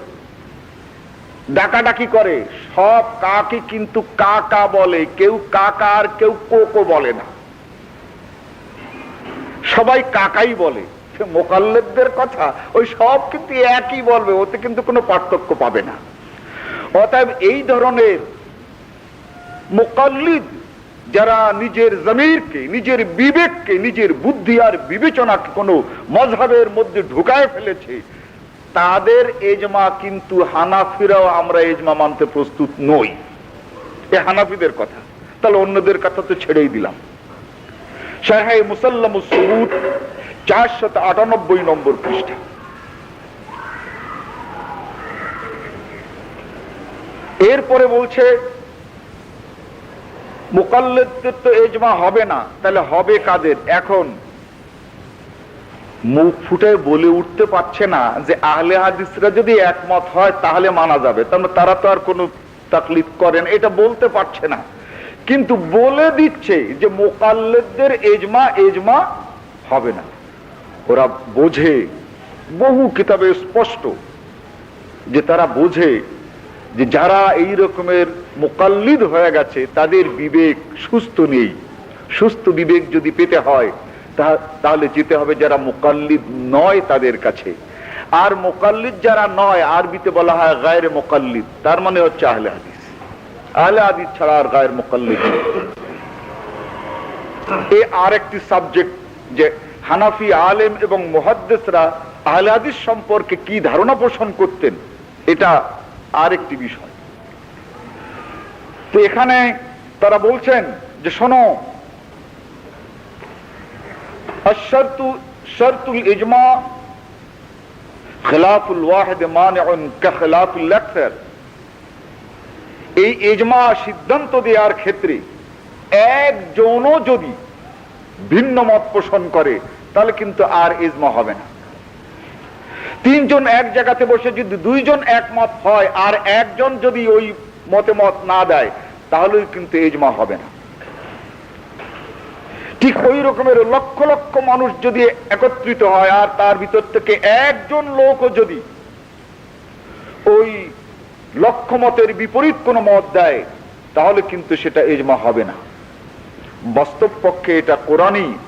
ডাকাডাকি করে, সব কাকই কিন্তু কাকা বলে, কেউ কাকা আর কেউ কোকো বলে না, সবাই কাকাই বলে। মুকাল্লিদদের কথা ওই সব কিন্তু একই বলবে, ওতে কিন্তু কোনো পার্থক্য পাবে না। অতএব এই ধরনের মুকাল্লিদ যারা নিজের জমিরকে, নিজের বিবেককে, নিজের বুদ্ধি আর বিবেচনাকে কোনো মযহাবের মধ্যে ঢুকায় ফেলেছে, তাদের এজমা কিন্তু হানাফিরাও আমরা এজমা মানতে প্রস্তুত নই। এ হানাফিদের কথা, তাহলে অন্যদের কথা তো ছেড়েই দিলাম। শারহে মুসাল্লামুস সুবুত 498 নম্বর পৃষ্ঠা। এরপরে বলছে মুকাল্লিদদের তো এজমা হবে না, তাহলে হবে কাদের? এখন মুখ ফুটে বলে উঠতে পারছে না যে আহলে হাদিসরা যদি একমত হয় তাহলে মানা যাবে, তারা তো আর কোনো তাকলিদ করেন এটা বলতে পারছে না, কিন্তু বলে দিচ্ছে যে মুকাল্লিদদের এজমা হবে না। ওরা বোঝে, বহু কিতাবে স্পষ্ট যে তারা বোঝে যে যারা এই রকমের মুকাল্লিদ হয়ে গেছে তাদের বিবেক সুস্থ নেই। সুস্থ বিবেক যদি পেতে হয় তাহলে যেতে হবে যারা মুকাল্লিদ নয় তাদের কাছে। আর মুকাল্লিদ যারা নয়, আরবিতে বলা হয় গায়রে মুকাল্লিদ, তার মানে হচ্ছে আহলে হাদিস। আহলে হাদিস ছাড়া আর গায়রে মুকাল্লিদ নেই। এই আরেকটি সাবজেক্ট যে হানাফি আলেম এবং মুহাদ্দিসরা আহলে হাদিস সম্পর্কে কি ধারণা পোষণ করতেন, এটা আরেকটি বিষয়। তো এখানে তারা বলছেন যে শোনো, শর্তুল ইজমা খিলাফুল ওয়াহিদ মানিউন কাখিলাফিল আকসার। এই ইজমা সিদ্ধান্ত দেওয়ার ক্ষেত্রে একজনও যদি ভিন্ন মত পোষণ করে তাহলে কিন্তু আর ইজমা হবে না। তিনজন এক জায়গাতে বসে যদি দুইজন একমত হয় আর একজন যদি ওই মতে মত না দেয় তাহলে কিন্তু ইজমা হবে না। ঠিক ওই রকমের লক্ষ লক্ষ মানুষ যদি একত্রিত হয় আর তার ভিতর থেকে একজন লোকও যদি ওই লক্ষ মতের বিপরীত কোনো মত দেয় তাহলে কিন্তু সেটা ইজমা হবে না। বাস্তব পক্ষে এটা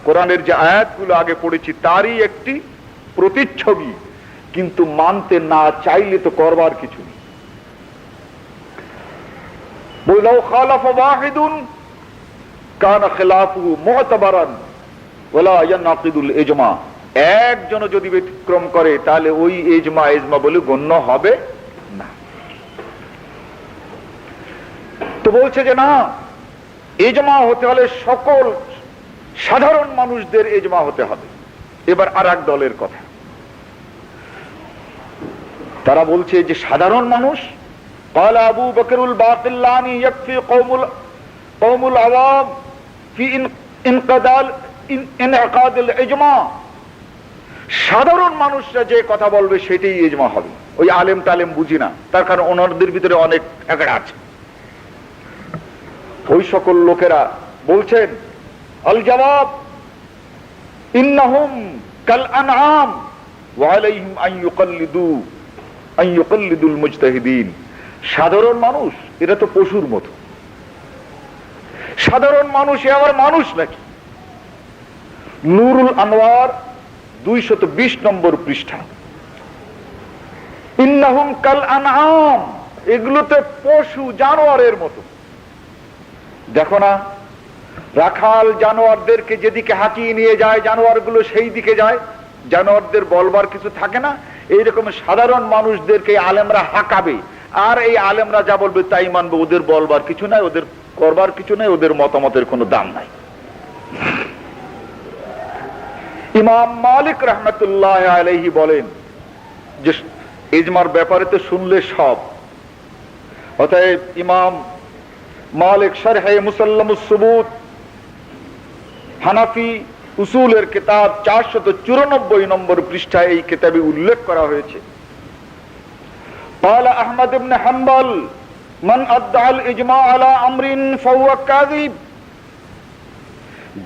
কোরআনের যে আয়াতগুলো আগে পড়েছি তারই একটি প্রতিচ্ছবি, কিন্তু মানতে না চাইলে তো করবার কিছু নেই। বলাউ খালাফা ওয়াহিদুন কানা খিলাফুহু মু'তাবারান ওয়ালা ইয়ানকিদুল ইজমা। একজন যদি ব্যতিক্রম করে তাহলে ওই ইজমা বলে গণ্য হবে না। তো বলছে যে না, ইজমা হতে হলে সকল সাধারণ মানুষদের ইজমা হতে হবে। এবার আর এক দলের কথা, তারা বলছে যে সাধারণ মানুষ, قال আবু বকরুল বাকিল্লানি ইয়াকফি কওমুল আওয়াম ফি ইনকাদাল ইজমা। সাধারণ মানুষরা যে কথা বলবে সেটাই ইজমা হবে। ওই আলেম তালেম বুঝি না, তার কারণ ওনাদের ভিতরে অনেক একড়া আছে। ওই সকল লোকেরা বলছেন আল জবাব ইন্নাহুম কাল আনআম ওয়া আলাইহিম আন ইউকাল্লিদুল মুজতাহিদিন। সাধারণ মানুষ এরা তো পশুর মতো। সাধারণ মানুষ এ আবার মানুষ নাকি? নুরুল আনোয়ার 220 নম্বর পৃষ্ঠা। ইন্নাহুম কাল আনআম, এগুলো তো পশু জানোয়ারের মতো। দেখো না, রাখাল জানোয়ারদেরকে যেদিকে হাঁকিয়ে নিয়ে যায় জানোয়ারগুলো সেই দিকে যায়, জানোয়ারদের বলবার কিছু থাকে না। এইরকম সাধারণ মানুষদেরকে আলেমরা হাঁকাবে, আর এই আলেমরা যা বলবে তাই মানবে। ওদের বলবার কিছু নাই, ওদের করবার কিছু নাই, ওদের মতামতের কোনো দাম নাই। ইমাম মালিক রাহমাতুল্লাহ আলাইহি বলেন যে ইজমার ব্যাপারে তো শুনলে সব। অতএব ইমাম মালিক শারহে মুসাল্লামুস সুবুত হানাফি উসুলের কিতাব 494 নম্বর পৃষ্ঠায় এই কিতাবে উল্লেখ করা হয়েছে, قال احمد بن حنبل من ادعى الاجماع على امر فهو كاذب।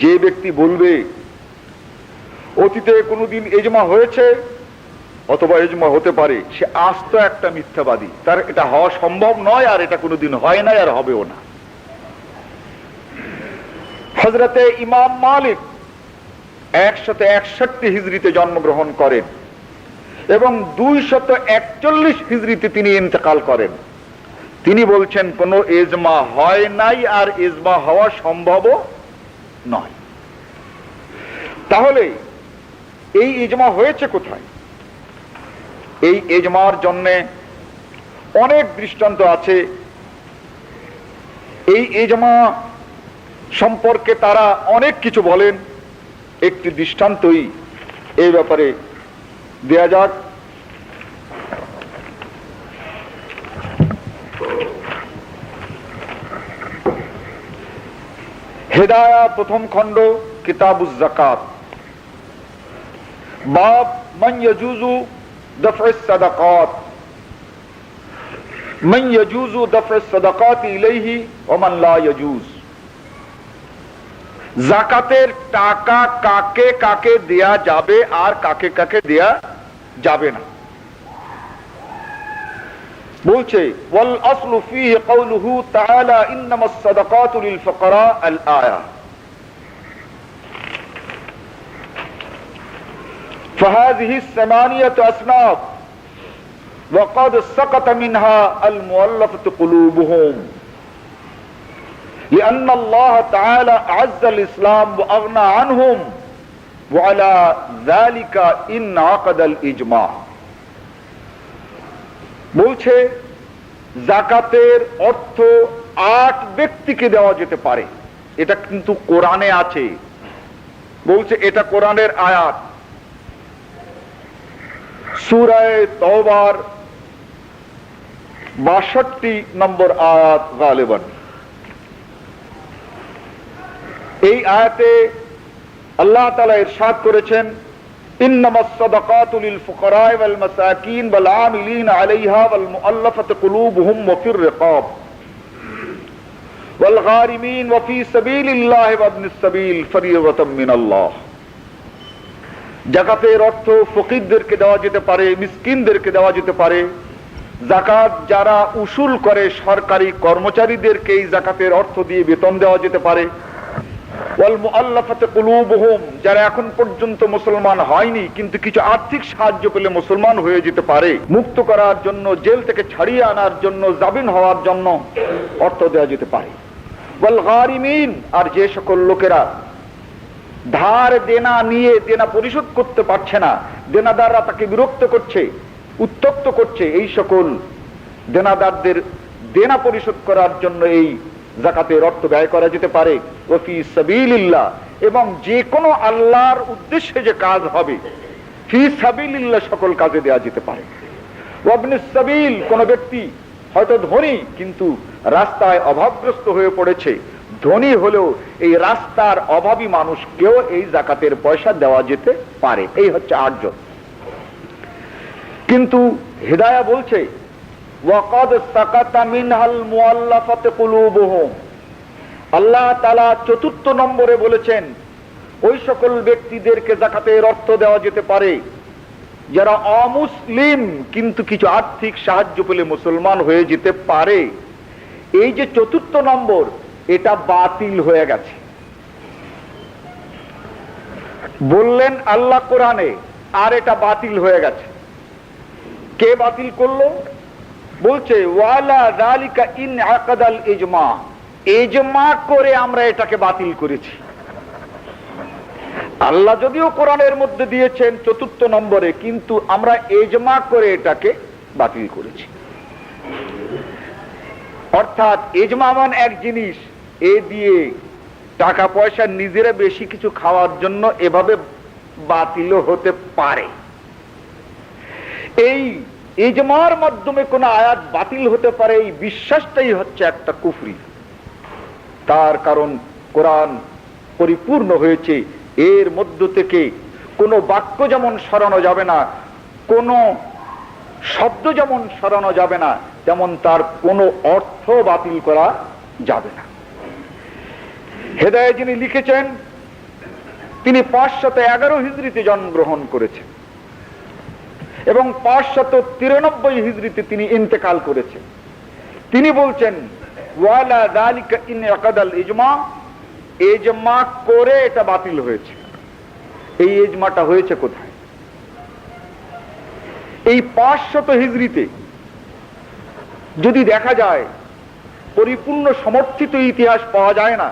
যে ব্যক্তি বলবে অতীতে কোনদিন ইজমা হয়েছে অথবা ইজমা হতে পারে, সে আস্ত একটা মিথ্যাবাদী, তার এটা হওয়া সম্ভব নয়, আর এটা কোনোদিন হয় নাই আর হবেও না। হযরতে ইমাম মালিক 161 হিজরিতে জন্মগ্রহণ করেন এবং 241 হিজরিতে তিনি ইন্তেকাল করেন। তিনি বলছেন কোন ইজমা হয় নাই আর ইজমা হওয়া সম্ভবও নয়। তাহলে এই ইজমা হয়েছে কোথায়? এই ইজমার জন্য অনেক দৃষ্টান্ত আছে। এই ইজমা সম্পর্কে তারা অনেক কিছু বলেন। একটি দৃষ্টান্তই এই ব্যাপারে দেয়া যাক। হেদায়া প্রথম খণ্ড, কিতাবুজ যাকাত, বাব মান ইয়াজুজু দাফ'উস সাদাকাত, মান ইয়াজুজু দাফ'উস সাদাকাত ইলাইহি ওয়া মান লা ইয়াজুজ। যাকাতের টাকা কাকে কাকে দেয়া যাবে আর কাকে কাকে দেয়া যাবে না বলছে। ওয়াল আসলু ফীহি কাউলুহু তাআলা ইন্নামাস সাদাকাতু লিল ফুকারা আল আয়া। فهذه الثمانية أصناف وقد سقط منها المؤلفة قلوبهم لأن الله تعالى أعز الإسلام وأغنى عنهم وعلى ذلك انعقد الإجماع। বলছে যাকাতের অর্থ 8 ব্যক্তিকে দেওয়া যেতে পারে। এটা কিন্তু কোরআনে আছে। বলছে এটা কোরআনের আয়াত, সূরা তাওবার 62 নম্বর আয়াত গালিবান। এই আয়াতে আল্লাহ তাআলা ইরশাদ করেছেন ইন্নামাস সাদাকাতু লিল ফুকারা ওয়াল মাসাকিন ওয়াল আমিলিন আলাইহা ওয়াল মুআল্লাফাতি কুলুবুহুম ওয়া ফির রিকাব ওয়াল গারিমিন ওয়া ফি সাবিলিল্লাহি ওয়া ইবনিস সাবিল ফরিয়দাতাম মিনাল্লাহ। যাকাতের অর্থ ফকিরদেরকে দেওয়া যেতে পারে, মিসকিনদেরকে দেওয়া যেতে পারে। যাকাত যারা উসুল করে সরকারি কর্মচারীদেরকে এই যাকাতের অর্থ দিয়ে বেতন দেওয়া যেতে পারে। ওয়াল মুআল্লাফাতি কুলুবুহুম, যারা এখন পর্যন্ত মুসলমান হয়নি কিন্তু কিছু আর্থিক সাহায্য পেলে মুসলমান হয়ে যেতে পারে, মুক্ত করার জন্য, জেল থেকে ছাড়িয়ে আনার জন্য, জামিন হওয়ার জন্য অর্থ দেওয়া যেতে পারে। ওয়াল গারিমিন, আর যে সকল লোকেরা ধার দেনা নিয়ে দেনা পরিশোধ করতে পারছে না, দেনাদাররা তাকে বিরক্ত করছে, উত্ত্যক্ত করছে, এই সকল দেনাদারদের দেনা পরিশোধ করার জন্য এই যাকাতের অর্থ ব্যয় করা যেতে পারে। ওয়া ফি সাবিলিল্লাহ, এবং যে কোনো আল্লাহর উদ্দেশ্যে যে কাজ হবে, ফি সাবিলিল্লাহ সকল কাজে দেওয়া যেতে পারে। ওয়া ইবনিস সাবিল, কোন ব্যক্তি হয়তো ধনী কিন্তু রাস্তায় অভাবগ্রস্ত হয়ে পড়েছে, ধনী হলেও এই রাস্তার অভাবী মানুষকেও এই যাকাতের পয়সা দেওয়া যেতে পারে। এই হচ্ছে 8 জন। কিন্তু হিদায়া বলছে ওয়াকাদ সাকাতা মিনহাল মুআল্লাফাতি কুলুবুহুম, আল্লাহ তাআলা 4th নম্বরে বলেছেন ওই সকল ব্যক্তিদেরকে যাকাতের অর্থ দেওয়া যেতে পারে যারা অমুসলিম কিন্তু কিছু আর্থিক সাহায্য পেলে মুসলমান হয়ে যেতে পারে। এই যে 4th নম্বর, এটা বাতিল হয়ে গেছে বললেন আল্লাহ কোরআনে, আর এটা বাতিল হয়ে গেছে। কে বাতিল করলো? বলছে ওয়ালা যালিকা ইনআকাদাল ইজমা, ইজমা করে আমরা এটাকে বাতিল করেছি। আল্লাহ যদিও কোরআনের মধ্যে দিয়েছেন 4th নম্বরে, কিন্তু আমরা ইজমা করে এটাকে বাতিল করেছি। অর্থাৎ ইজমা মানে এক জিনিস, এ দিয়ে টাকা পয়সা নিজেরা বেশি কিছু খাওয়ার জন্য এভাবে বাতিলও হতে পারে। এই ইজমার মাধ্যমে কোন আয়াত বাতিল হতে পারে, এই বিশ্বাসটাই হচ্ছে একটা কুফরি। তার কারণ কোরআন পরিপূর্ণ হয়েছে, এর মধ্য থেকে কোনো বাক্য যেমন সরানো যাবে না, কোনো শব্দ যেমন সরানো যাবে না, তেমন তার কোনো অর্থ বাতিল করা যাবে না। হেদায়া যিনি লিখেছেন তিনি 511 হিজরিতে জন্মগ্রহণ করেছেন। এবং 593 হিজরিতে তিনি ইন্তেকাল করেছেন। তিনি বলছেন ওয়ালা যালিকা ইন আকাদাল ইজমা, ইজমা করে এটা বাতিল হয়েছে। এই ইজমাটা হয়েছে কোথায়? এই 500 হিজরিতে যদি দেখা যায় পরিপূর্ণ সমর্থিত ইতিহাস পাওয়া যায় না,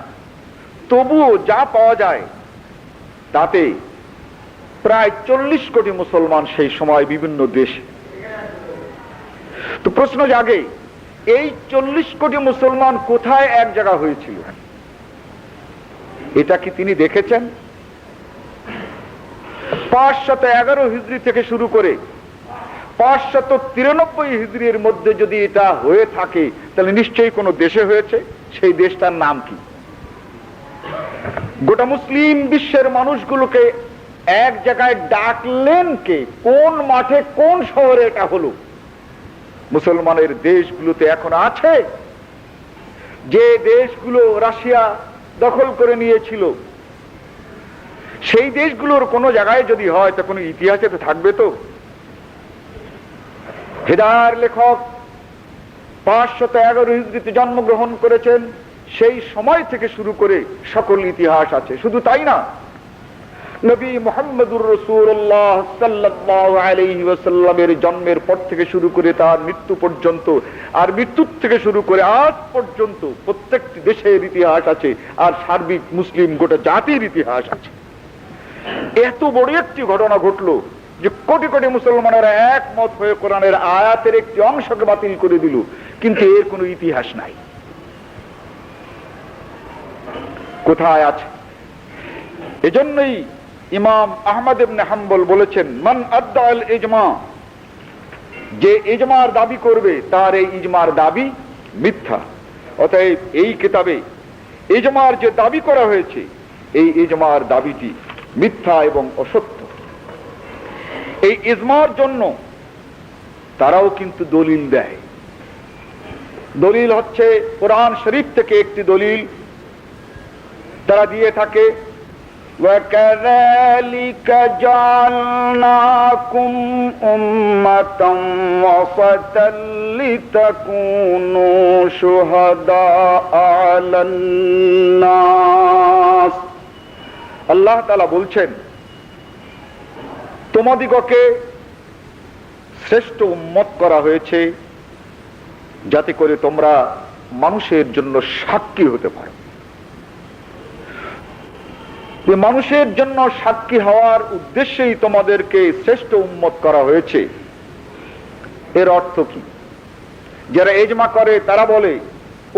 তবুও যা পাওয়া যায় তাতে প্রায় 40 কোটি মুসলমান সেই সময় বিভিন্ন দেশে। তো প্রশ্ন জাগে, এই 40 কোটি মুসলমান কোথায় এক জায়গা হয়েছিল? এটা কি তিনি দেখেছেন? 511 হিজরি থেকে শুরু করে 593 হিজরির মধ্যে যদি এটা হয়ে থাকে, তাহলে নিশ্চয়ই কোনো দেশে হয়েছে। সেই দেশটার নাম কি? গোটা মুসলিম বিশ্বের মানুষগুলোকে এক জায়গায় ডাকলেন কে? কোন মাঠে, কোন শহরে এটা হলো? মুসলমানের দেশগুলোতে এখন আছে, যে দেশগুলো রাশিয়া দখল করে নিয়েছিল, সেই দেশগুলোর কোন জায়গায় যদি হয়, তা কোনো ইতিহাসে তো থাকবে। তো হেদায়ের লেখক 511 হিজরিতে জন্মগ্রহণ করেছেন, সেই সময় থেকে শুরু করে সকল ইতিহাস আছে। শুধু তাই না, নবী মুহাম্মদুর রাসূলুল্লাহ সাল্লাল্লাহু আলাইহি ওয়াসাল্লামের জন্মের পর থেকে শুরু করে তার মৃত্যু পর্যন্ত, আর মৃত্যুর থেকে শুরু করে আজ পর্যন্ত প্রত্যেকটি দেশের ইতিহাস আছে, আর সার্বিক মুসলিম গোটা জাতির ইতিহাস আছে। এত বড় একটি ঘটনা ঘটলো যে কোটি কোটি মুসলমানেরা একমত হয়ে কোরআনের আয়াতের একটি অংশকে বাতিল করে দিল, কিন্তু এর কোনো ইতিহাস নাই। কোথায় আছে? এজন্যই ইমাম আহমদ ইবনে হাম্বল বলেছেন, মান আদ্দাল ইজমা, যে ইজমার দাবি করবে তার এই ইজমার দাবি মিথ্যা। অতএব এই কিতাবে ইজমার যে দাবি করা হয়েছে, এই ইজমার দাবিটি মিথ্যা এবং অসত্য। এই ইজমার জন্য তারাও কিন্তু দলিল দেয়। দলিল হচ্ছে কোরআন শরীফ থেকে একটি দলিল তারা দিয়ে থাকে, وَكَذَلِكَ جَعَلْنَاكُمْ أُمَّةً وَسَطًا لِتَكُونُوا شُهَدَاءَ عَلَى النَّاسِ। আল্লাহ তাআলা বলছেন, তোমাদিগকে শ্রেষ্ঠ উম্মত করা হয়েছে যাতে করে তোমরা মানুষের জন্য সাক্ষী হতে পারো। মানুষের জন্য সাক্ষী হওয়ার উদ্দেশ্যেই তোমাদেরকে শ্রেষ্ঠ উম্মত করা হয়েছে। এর অর্থ কি? যারা ইজমা করে তারা বলে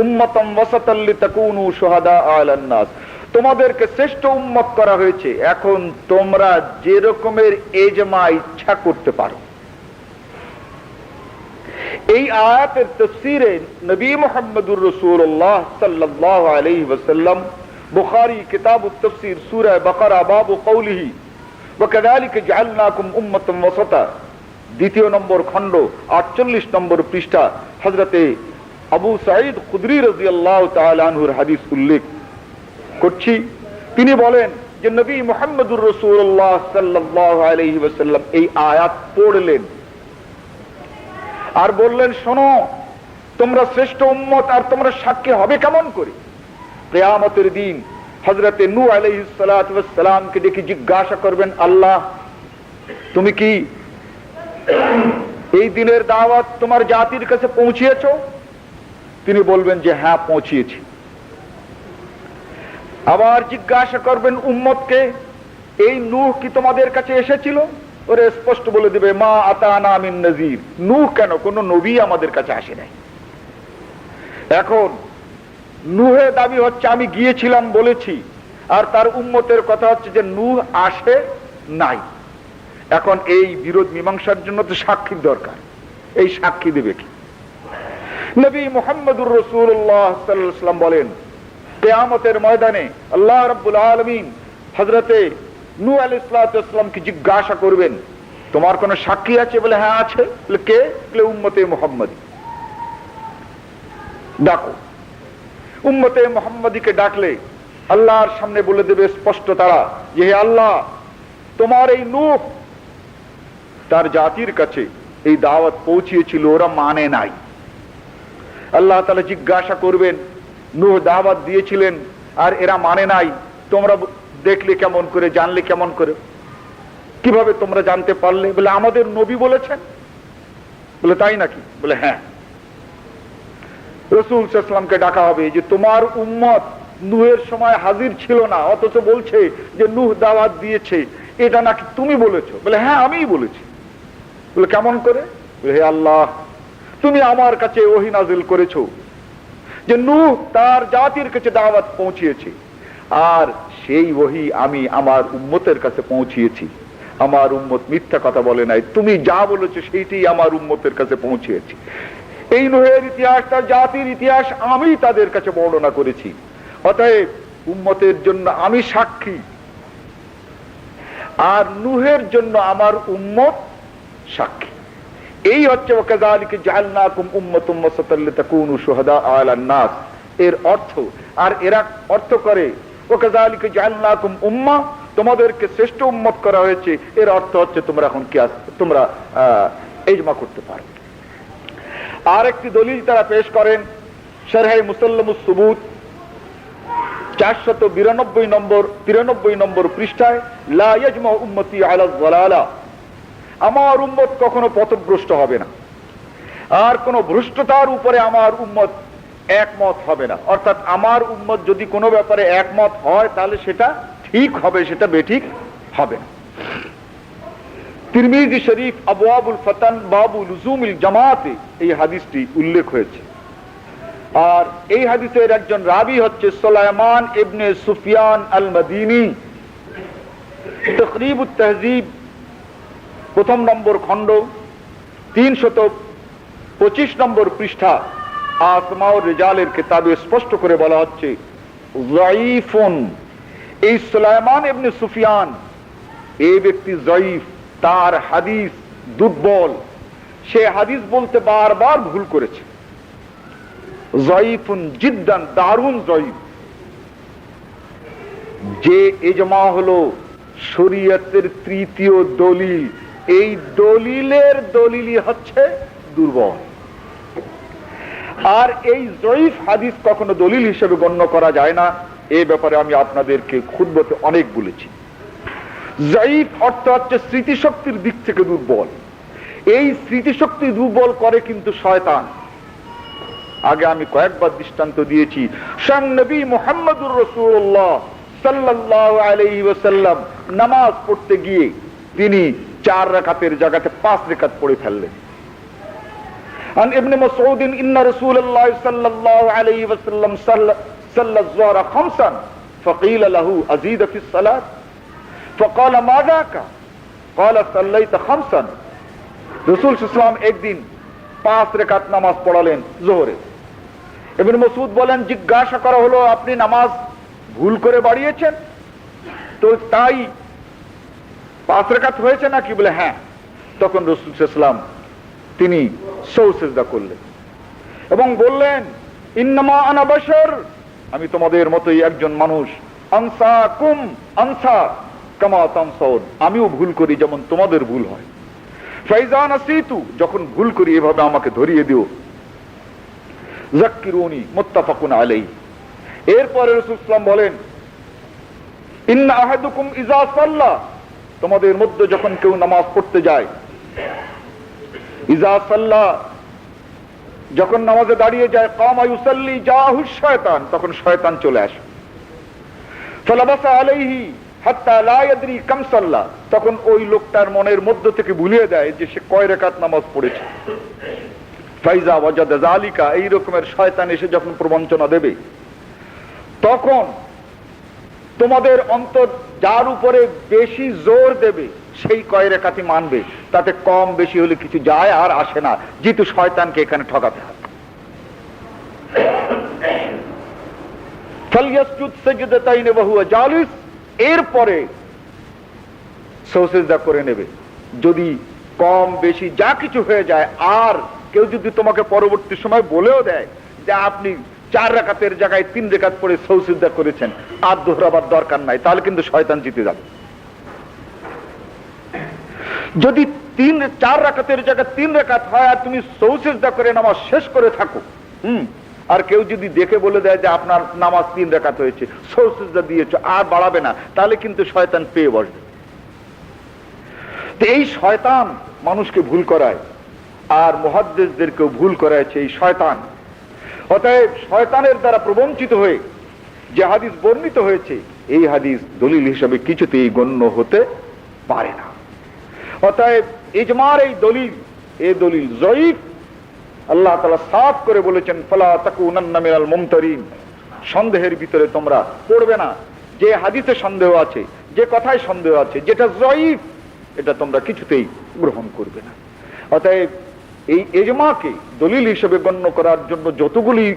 উম্মাতাম ওয়াসাতাল লিতাকুনু শুহাদা আলান নাস, তোমাদেরকে শ্রেষ্ঠ উম্মত করা হয়েছে, এখন তোমরা যে রকমের ইজমা ইচ্ছা করতে পারো। এই আয়াতের তাফসীরে নবী মুহাম্মদুর রাসূলুল্লাহ সাল্লাল্লাহু আলাইহি ওয়াসাল্লাম বুখারী কিতাবুত তাফসীর সূরা বাকারা বাবু কওলিহি ওয়া কাযালিকা জাআলনাকুম উম্মাতান ওয়াসাতা, দ্বিতীয় নম্বর খণ্ড 48 নম্বর পৃষ্ঠা, হযরতে আবু সাঈদ খুদরী রাদিয়াল্লাহু তাআলা আনহুর হাদিস উল্লেখ করছি। তিনি বলেন যে নবী মুহাম্মদুর রাসূলুল্লাহ সাল্লাল্লাহু আলাইহি ওয়াসাল্লাম এই আয়াত পড়লেন আর বললেন, শোনো, তোমরা শ্রেষ্ঠ উম্মত আর তোমরা সাক্ষী হবে কেমন করে? কিয়ামতের দিন হযরতে নূহ আলাইহিস সালাতু ওয়াস সালামকে ডেকে জিজ্ঞাসা করবেন, আল্লাহ তুমি কি এই দিনের দাওয়াত তোমার জাতির কাছে পৌঁছিয়েছো? তিনি বলবেন যে হ্যাঁ, পৌঁছিয়েছি। আবার জিজ্ঞাসা করবেন উম্মতকে, এই নূহ কি তোমাদের কাছে এসেছিল? ওরে স্পষ্ট বলে দিবে, মা আতানা মিন নাযীর, নূহ কেন, কোন নবী আমাদের কাছে আসে নাই। এখন নূহের দাবি হচ্ছে আমি গিয়েছিলাম বলেছি, আর তার উম্মতের কথা হচ্ছে যে নূহ আসে নাই। এখন এই বিরোধ মীমাংসার জন্য তো সাক্ষীর দরকার। এই সাক্ষী দেবে কি? নবী মুহাম্মদুর রাসূলুল্লাহ সাল্লাল্লাহু আলাইহি ওয়াসাল্লাম বলেন, কিয়ামতের ময়দানে আল্লাহ রাব্বুল আলামিন হযরতে নূহ আলাইহিস সালাতু ওয়াস সালামকে জিজ্ঞাসা করবেন, তোমার কোন সাক্ষী আছে? বলে হ্যাঁ আছে। বলে কে? বলে উম্মতে মুহাম্মাদী। ডাকো। উম্মতে মুহাম্মাদীকে ডাকলে আল্লাহর সামনে বলে দেবে স্পষ্ট তারা যে হে আল্লাহ, তোমার এই নূহ তার জাতির কাছে এই দাওয়াত পৌঁছিয়েছিল, ওরা মানে নাই। আল্লাহ তাআলা জিজ্ঞাসা করবেন, নূহ দাওয়াত দিয়েছিলেন আর এরা মানে নাই, তোমরা দেখলে কেমন করে, জানলে কেমন করে, কিভাবে তোমরা জানতে পারলে? বলে আমাদের নবী বলেছেন। বলে তাই নাকি? বলে হ্যাঁ। রাসূল সাল্লাল্লাহু আলাইহি ওয়াসাল্লামকে ডাকা হবে যে তোমার উম্মত নূহের সময় হাজির ছিল না, অথচ বলছে যে নূহ দাওয়াত দিয়েছে, এটা নাকি তুমি বলেছো? বলে হ্যাঁ আমিই বলেছি। বলে কেমন করে? বলে হে আল্লাহ, তুমি আমার কাছে ওহী নাযিল করেছো যে নূহ তার জাতির কাছে দাওয়াত পৌঁছিয়েছে, আর সেই ওহী আমি আমার উম্মতের কাছে পৌঁছিয়েছি। আমার উম্মত মিথ্যা কথা বলে নাই, তুমি যা বলেছো সেইটাই আমার উম্মতের কাছে পৌঁছিয়েছি। এই নূহের ইতিহাস, তার জাতির ইতিহাস আমি তাদের কাছে বর্ণনা করেছি। অতএব উম্মতের জন্য আমি সাক্ষী, আর নূহের জন্য আমার উম্মত সাক্ষী। এই হচ্ছে ওয়াকাযালিকা জাআলনাকুম উম্মাতাম ওয়াসাতাল লিতাকুনু শুহাদা আলান নাস এর অর্থ। আর এরা অর্থ করে ওয়াকাযালিকা জাআলনাকুম উম্মাহ, তোমাদেরকে শ্রেষ্ঠ উম্মত করা হয়েছে, এর অর্থ হচ্ছে তোমরা এখন কিয়াস, তোমরা ইজমা করতে পারো। আর একটি দলিল তারা পেশ করেন শারহে মুসাল্লামুস সুবুত 493 নম্বর পৃষ্ঠায়, লা ইয়াজমা উম্মতি আলা যালালা, আমার উম্মত কখনো পথভ্রষ্ট হবে না, আর কোন ভ্রষ্টতার উপরে আমার উম্মত একমত হবে না। অর্থাৎ আমার উম্মত যদি কোনো ব্যাপারে একমত হয় তাহলে সেটা ঠিক হবে, সেটা বেঠিক হবে না। তিরমিজি শরীফ আবওয়াবুল ফাতান বাবু লুজুমিল জামাতে এই হাদিসটি উল্লেখ হয়েছে। আর এই হাদিসের একজন রাবী হচ্ছে সুলাইমান ইবনে সুফিয়ান আল মাদিনী। তাকরিবুত তাহযীব 1 নম্বর খণ্ড 325 নম্বর পৃষ্ঠা আসমা ও রিজালের কিতাবে স্পষ্ট করে বলা হচ্ছে যায়ীফুন, এই সুলাইমান ইবনে সুফিয়ান এই ব্যক্তি যায়ীফ, তার হাদিস দুর্বল, সে হাদিস বলতে বারবার ভুল করেছে। যায়ীফুন জিদ্দান, দারুন যায়ীফ। যে ইজমা হলো শরীয়তের তৃতীয় দলিল, এই দলিলের দলিলই হচ্ছে দুর্বল। আর এই যায়ীফ হাদিস কখনো দলিল হিসেবে গণ্য করা যায় না, এই ব্যাপারে আমি আপনাদেরকে খুতবাতে অনেক বলেছি। যায়ীফ অর্থ হচ্ছে স্মৃতিশক্তির দিক থেকে দুর্বল। এই স্মৃতিশক্তি দুর্বল করে কিন্তু শয়তান। আগে আমি কয়েকবার দৃষ্টান্ত দিয়েছি। স্বয়ং নবী মুহাম্মদুর রাসূলুল্লাহ সাল্লাল্লাহু আলাইহি ওয়াসাল্লাম নামাজ পড়তে গিয়ে তিনি 4 রাকাতের জায়গাতে 5 রাকাত পড়ে ফেললেন। عن ابن مسعود ان رسول الله صلى الله عليه وسلم صلى الظهر 5 فقيل له ازيد في الصلاه فقال ما ذاك قال صليت 5। রাসূল সাল্লাল্লাহু আলাইহি ওয়াসাল্লাম একদিন 5 রাকাত নামাজ পড়ালেন যোহরে। ইবনে মাসউদ বলেন, জিজ্ঞাসা করা হলো আপনি নামাজ ভুল করে বাড়িয়েছেন তো তাই 5 রাকাত হয়েছে নাকি? বলে হ্যাঁ। তখন রাসূল সাল্লাল্লাহু আলাইহি ওয়াসাল্লাম তিনি সিজদা করলেন এবং বললেন, ইন্নামা আনা বাশার, আমি তোমাদের মতোই একজন মানুষ। আনসাকুম আনসা কামা তানসাউন, আমিও ভুল করি যেমন তোমাদের ভুল হয়। ফাইজা নাসিতু, যখন ভুল করি এভাবে আমাকে ধরিয়ে দিও। যাক্কিরুনি, মুত্তাফাকুন আলাইহি। এরপরে রাসূল সাল্লাল্লাহু আলাইহি ওয়াসাল্লাম বলেন, ইন্না আহাদুকুম ইযা সাল্লা, তোমাদের মধ্যে যখন কেউ নামাজ পড়তে যায়, ইযা সাল্লা, যখন নামাজে দাঁড়িয়ে যায়, কামা ইউসাল্লি জাহু শায়তান, তখন শয়তান চলে আসে। ফালাবাসা আলাইহি হাত্তা লা ইয়াদরি কাম সাল্লা, তখন ওই লোকটার মনের মধ্য থেকে ভুলিয়ে দেয় যে সে কয় রাকাত নামাজ পড়েছে। ফাইজা ওয়াজাদা যালিকা, এই রকমের শয়তান এসে যখন প্রবঞ্চনা দেবে, তখন তোমাদের অন্তর যার উপরে বেশি জোর দেবে সেই কয় রাকাতই মানবে, তাতে কম বেশি হলে কিছু যায় আর আসে না, যেহেতু শয়তানকে এখানে ঠকাতে হয়। ফালইয়াসজুদ সাজদাতাইন ওয়া হুয়া জালিস, এরপরে সিজদা করে নেবে। যদি কম বেশি যা কিছু হয়ে যায়, আর কেউ যদি তোমাকে পরবর্তী সময় বলেও দেয় যে আপনি 4 রাকাতের জায়গায় 3 রাকাত পড়ে সিজদা করেছেন, আর দোহরাবার দরকার নাই, তাহলে কিন্তু শয়তান জিতে যাবে। যদি 4 রাকাতের জায়গায় 3 রাকাত হয় আর তুমি সৌসিজদা করে নামাজ শেষ করে থাকো, আর কেউ যদি দেখে বলে দেয় যে আপনার নামাজ 3 রাকাত হয়েছে, সৌসিজদা দিয়েছো, আর বাড়াবে না, তাহলে কিন্তু শয়তান পেয়ে বসবে। তো এই শয়তান মানুষকে ভুল করায়, আর মুহাদ্দিসদেরকেও ভুল করাইছে এই শয়তান। অতএব শয়তানের দ্বারা প্রবঞ্চিত হয়ে যে হাদিস বর্ণিত হয়েছে, এই হাদিস দলিল হিসাবে কিছুতেই গণ্য হতে পারে না। অতএব ইজমার এই দলিল জয়ীফ। আল্লাহ তাআলা সাফ করে বলেছেন, ফালা তাকুনান্না মিনাল মুমতারিন, সন্দেহের ভিতরে তোমরা পড়বে না। যে হাদিসে সন্দেহ আছে, যে কথায় সন্দেহ আছে, যেটা জয়ীফ, এটা তোমরা কিছুতেই গ্রহণ করবে না। অতএব এই ইজমাকে দলিল হিসেবে গণ্য করার জন্য যতগুলি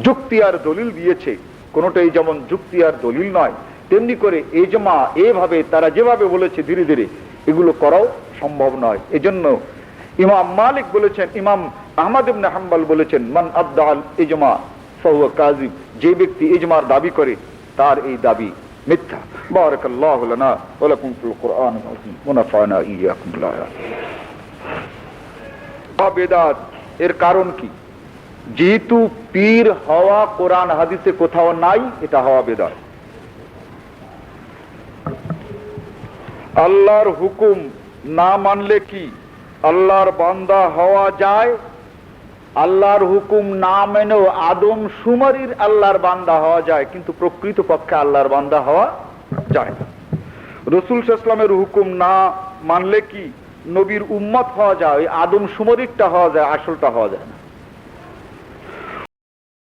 যুক্তি আর দলিল দিয়েছে, কোনোটাই যেমন যুক্তি আর দলিল নয়, তেমনি করে ইজমা এভাবে তারা যেভাবে বলেছে ধীরে ধীরে এগুলো করাও সম্ভব নয়। এজন্য ইমাম মালিক বলেছেন, ইমাম আহমদ ইবনে হাম্বল বলেছেন, মান আবদাল ইজমা ফাহুয়া কাযিব, যে ব্যক্তি ইজমার দাবি করে তার এই দাবি মিথ্যা। বারাকাল্লাহু লানা ওয়া লাকুম ফিল কুরআনিল আযীম ওয়া নাফা'না ইয়্যাকুম বিল আয়াত। বেদাত এর কারণ কি? যেহেতু পীর হওয়া কোরআন হাদিসে কোথাও নাই, এটা হওয়া বেদাত। আল্লাহর হুকুম না মানলে কি আল্লাহর বান্দা হওয়া যায়? আল্লাহর হুকুম না মেনেও আদম শুমারির আল্লাহর বান্দা হওয়া যায়, কিন্তু প্রকৃত পক্ষে আল্লাহর বান্দা হওয়া যায় না। রাসূল সাল্লাল্লাহু আলাইহি ওয়াসাল্লামের হুকুম না মানলে কি নবীর উম্মত হওয়া যায়? আদম শুমারিরটা হওয়া যায়, আসলটা হওয়া যায় না।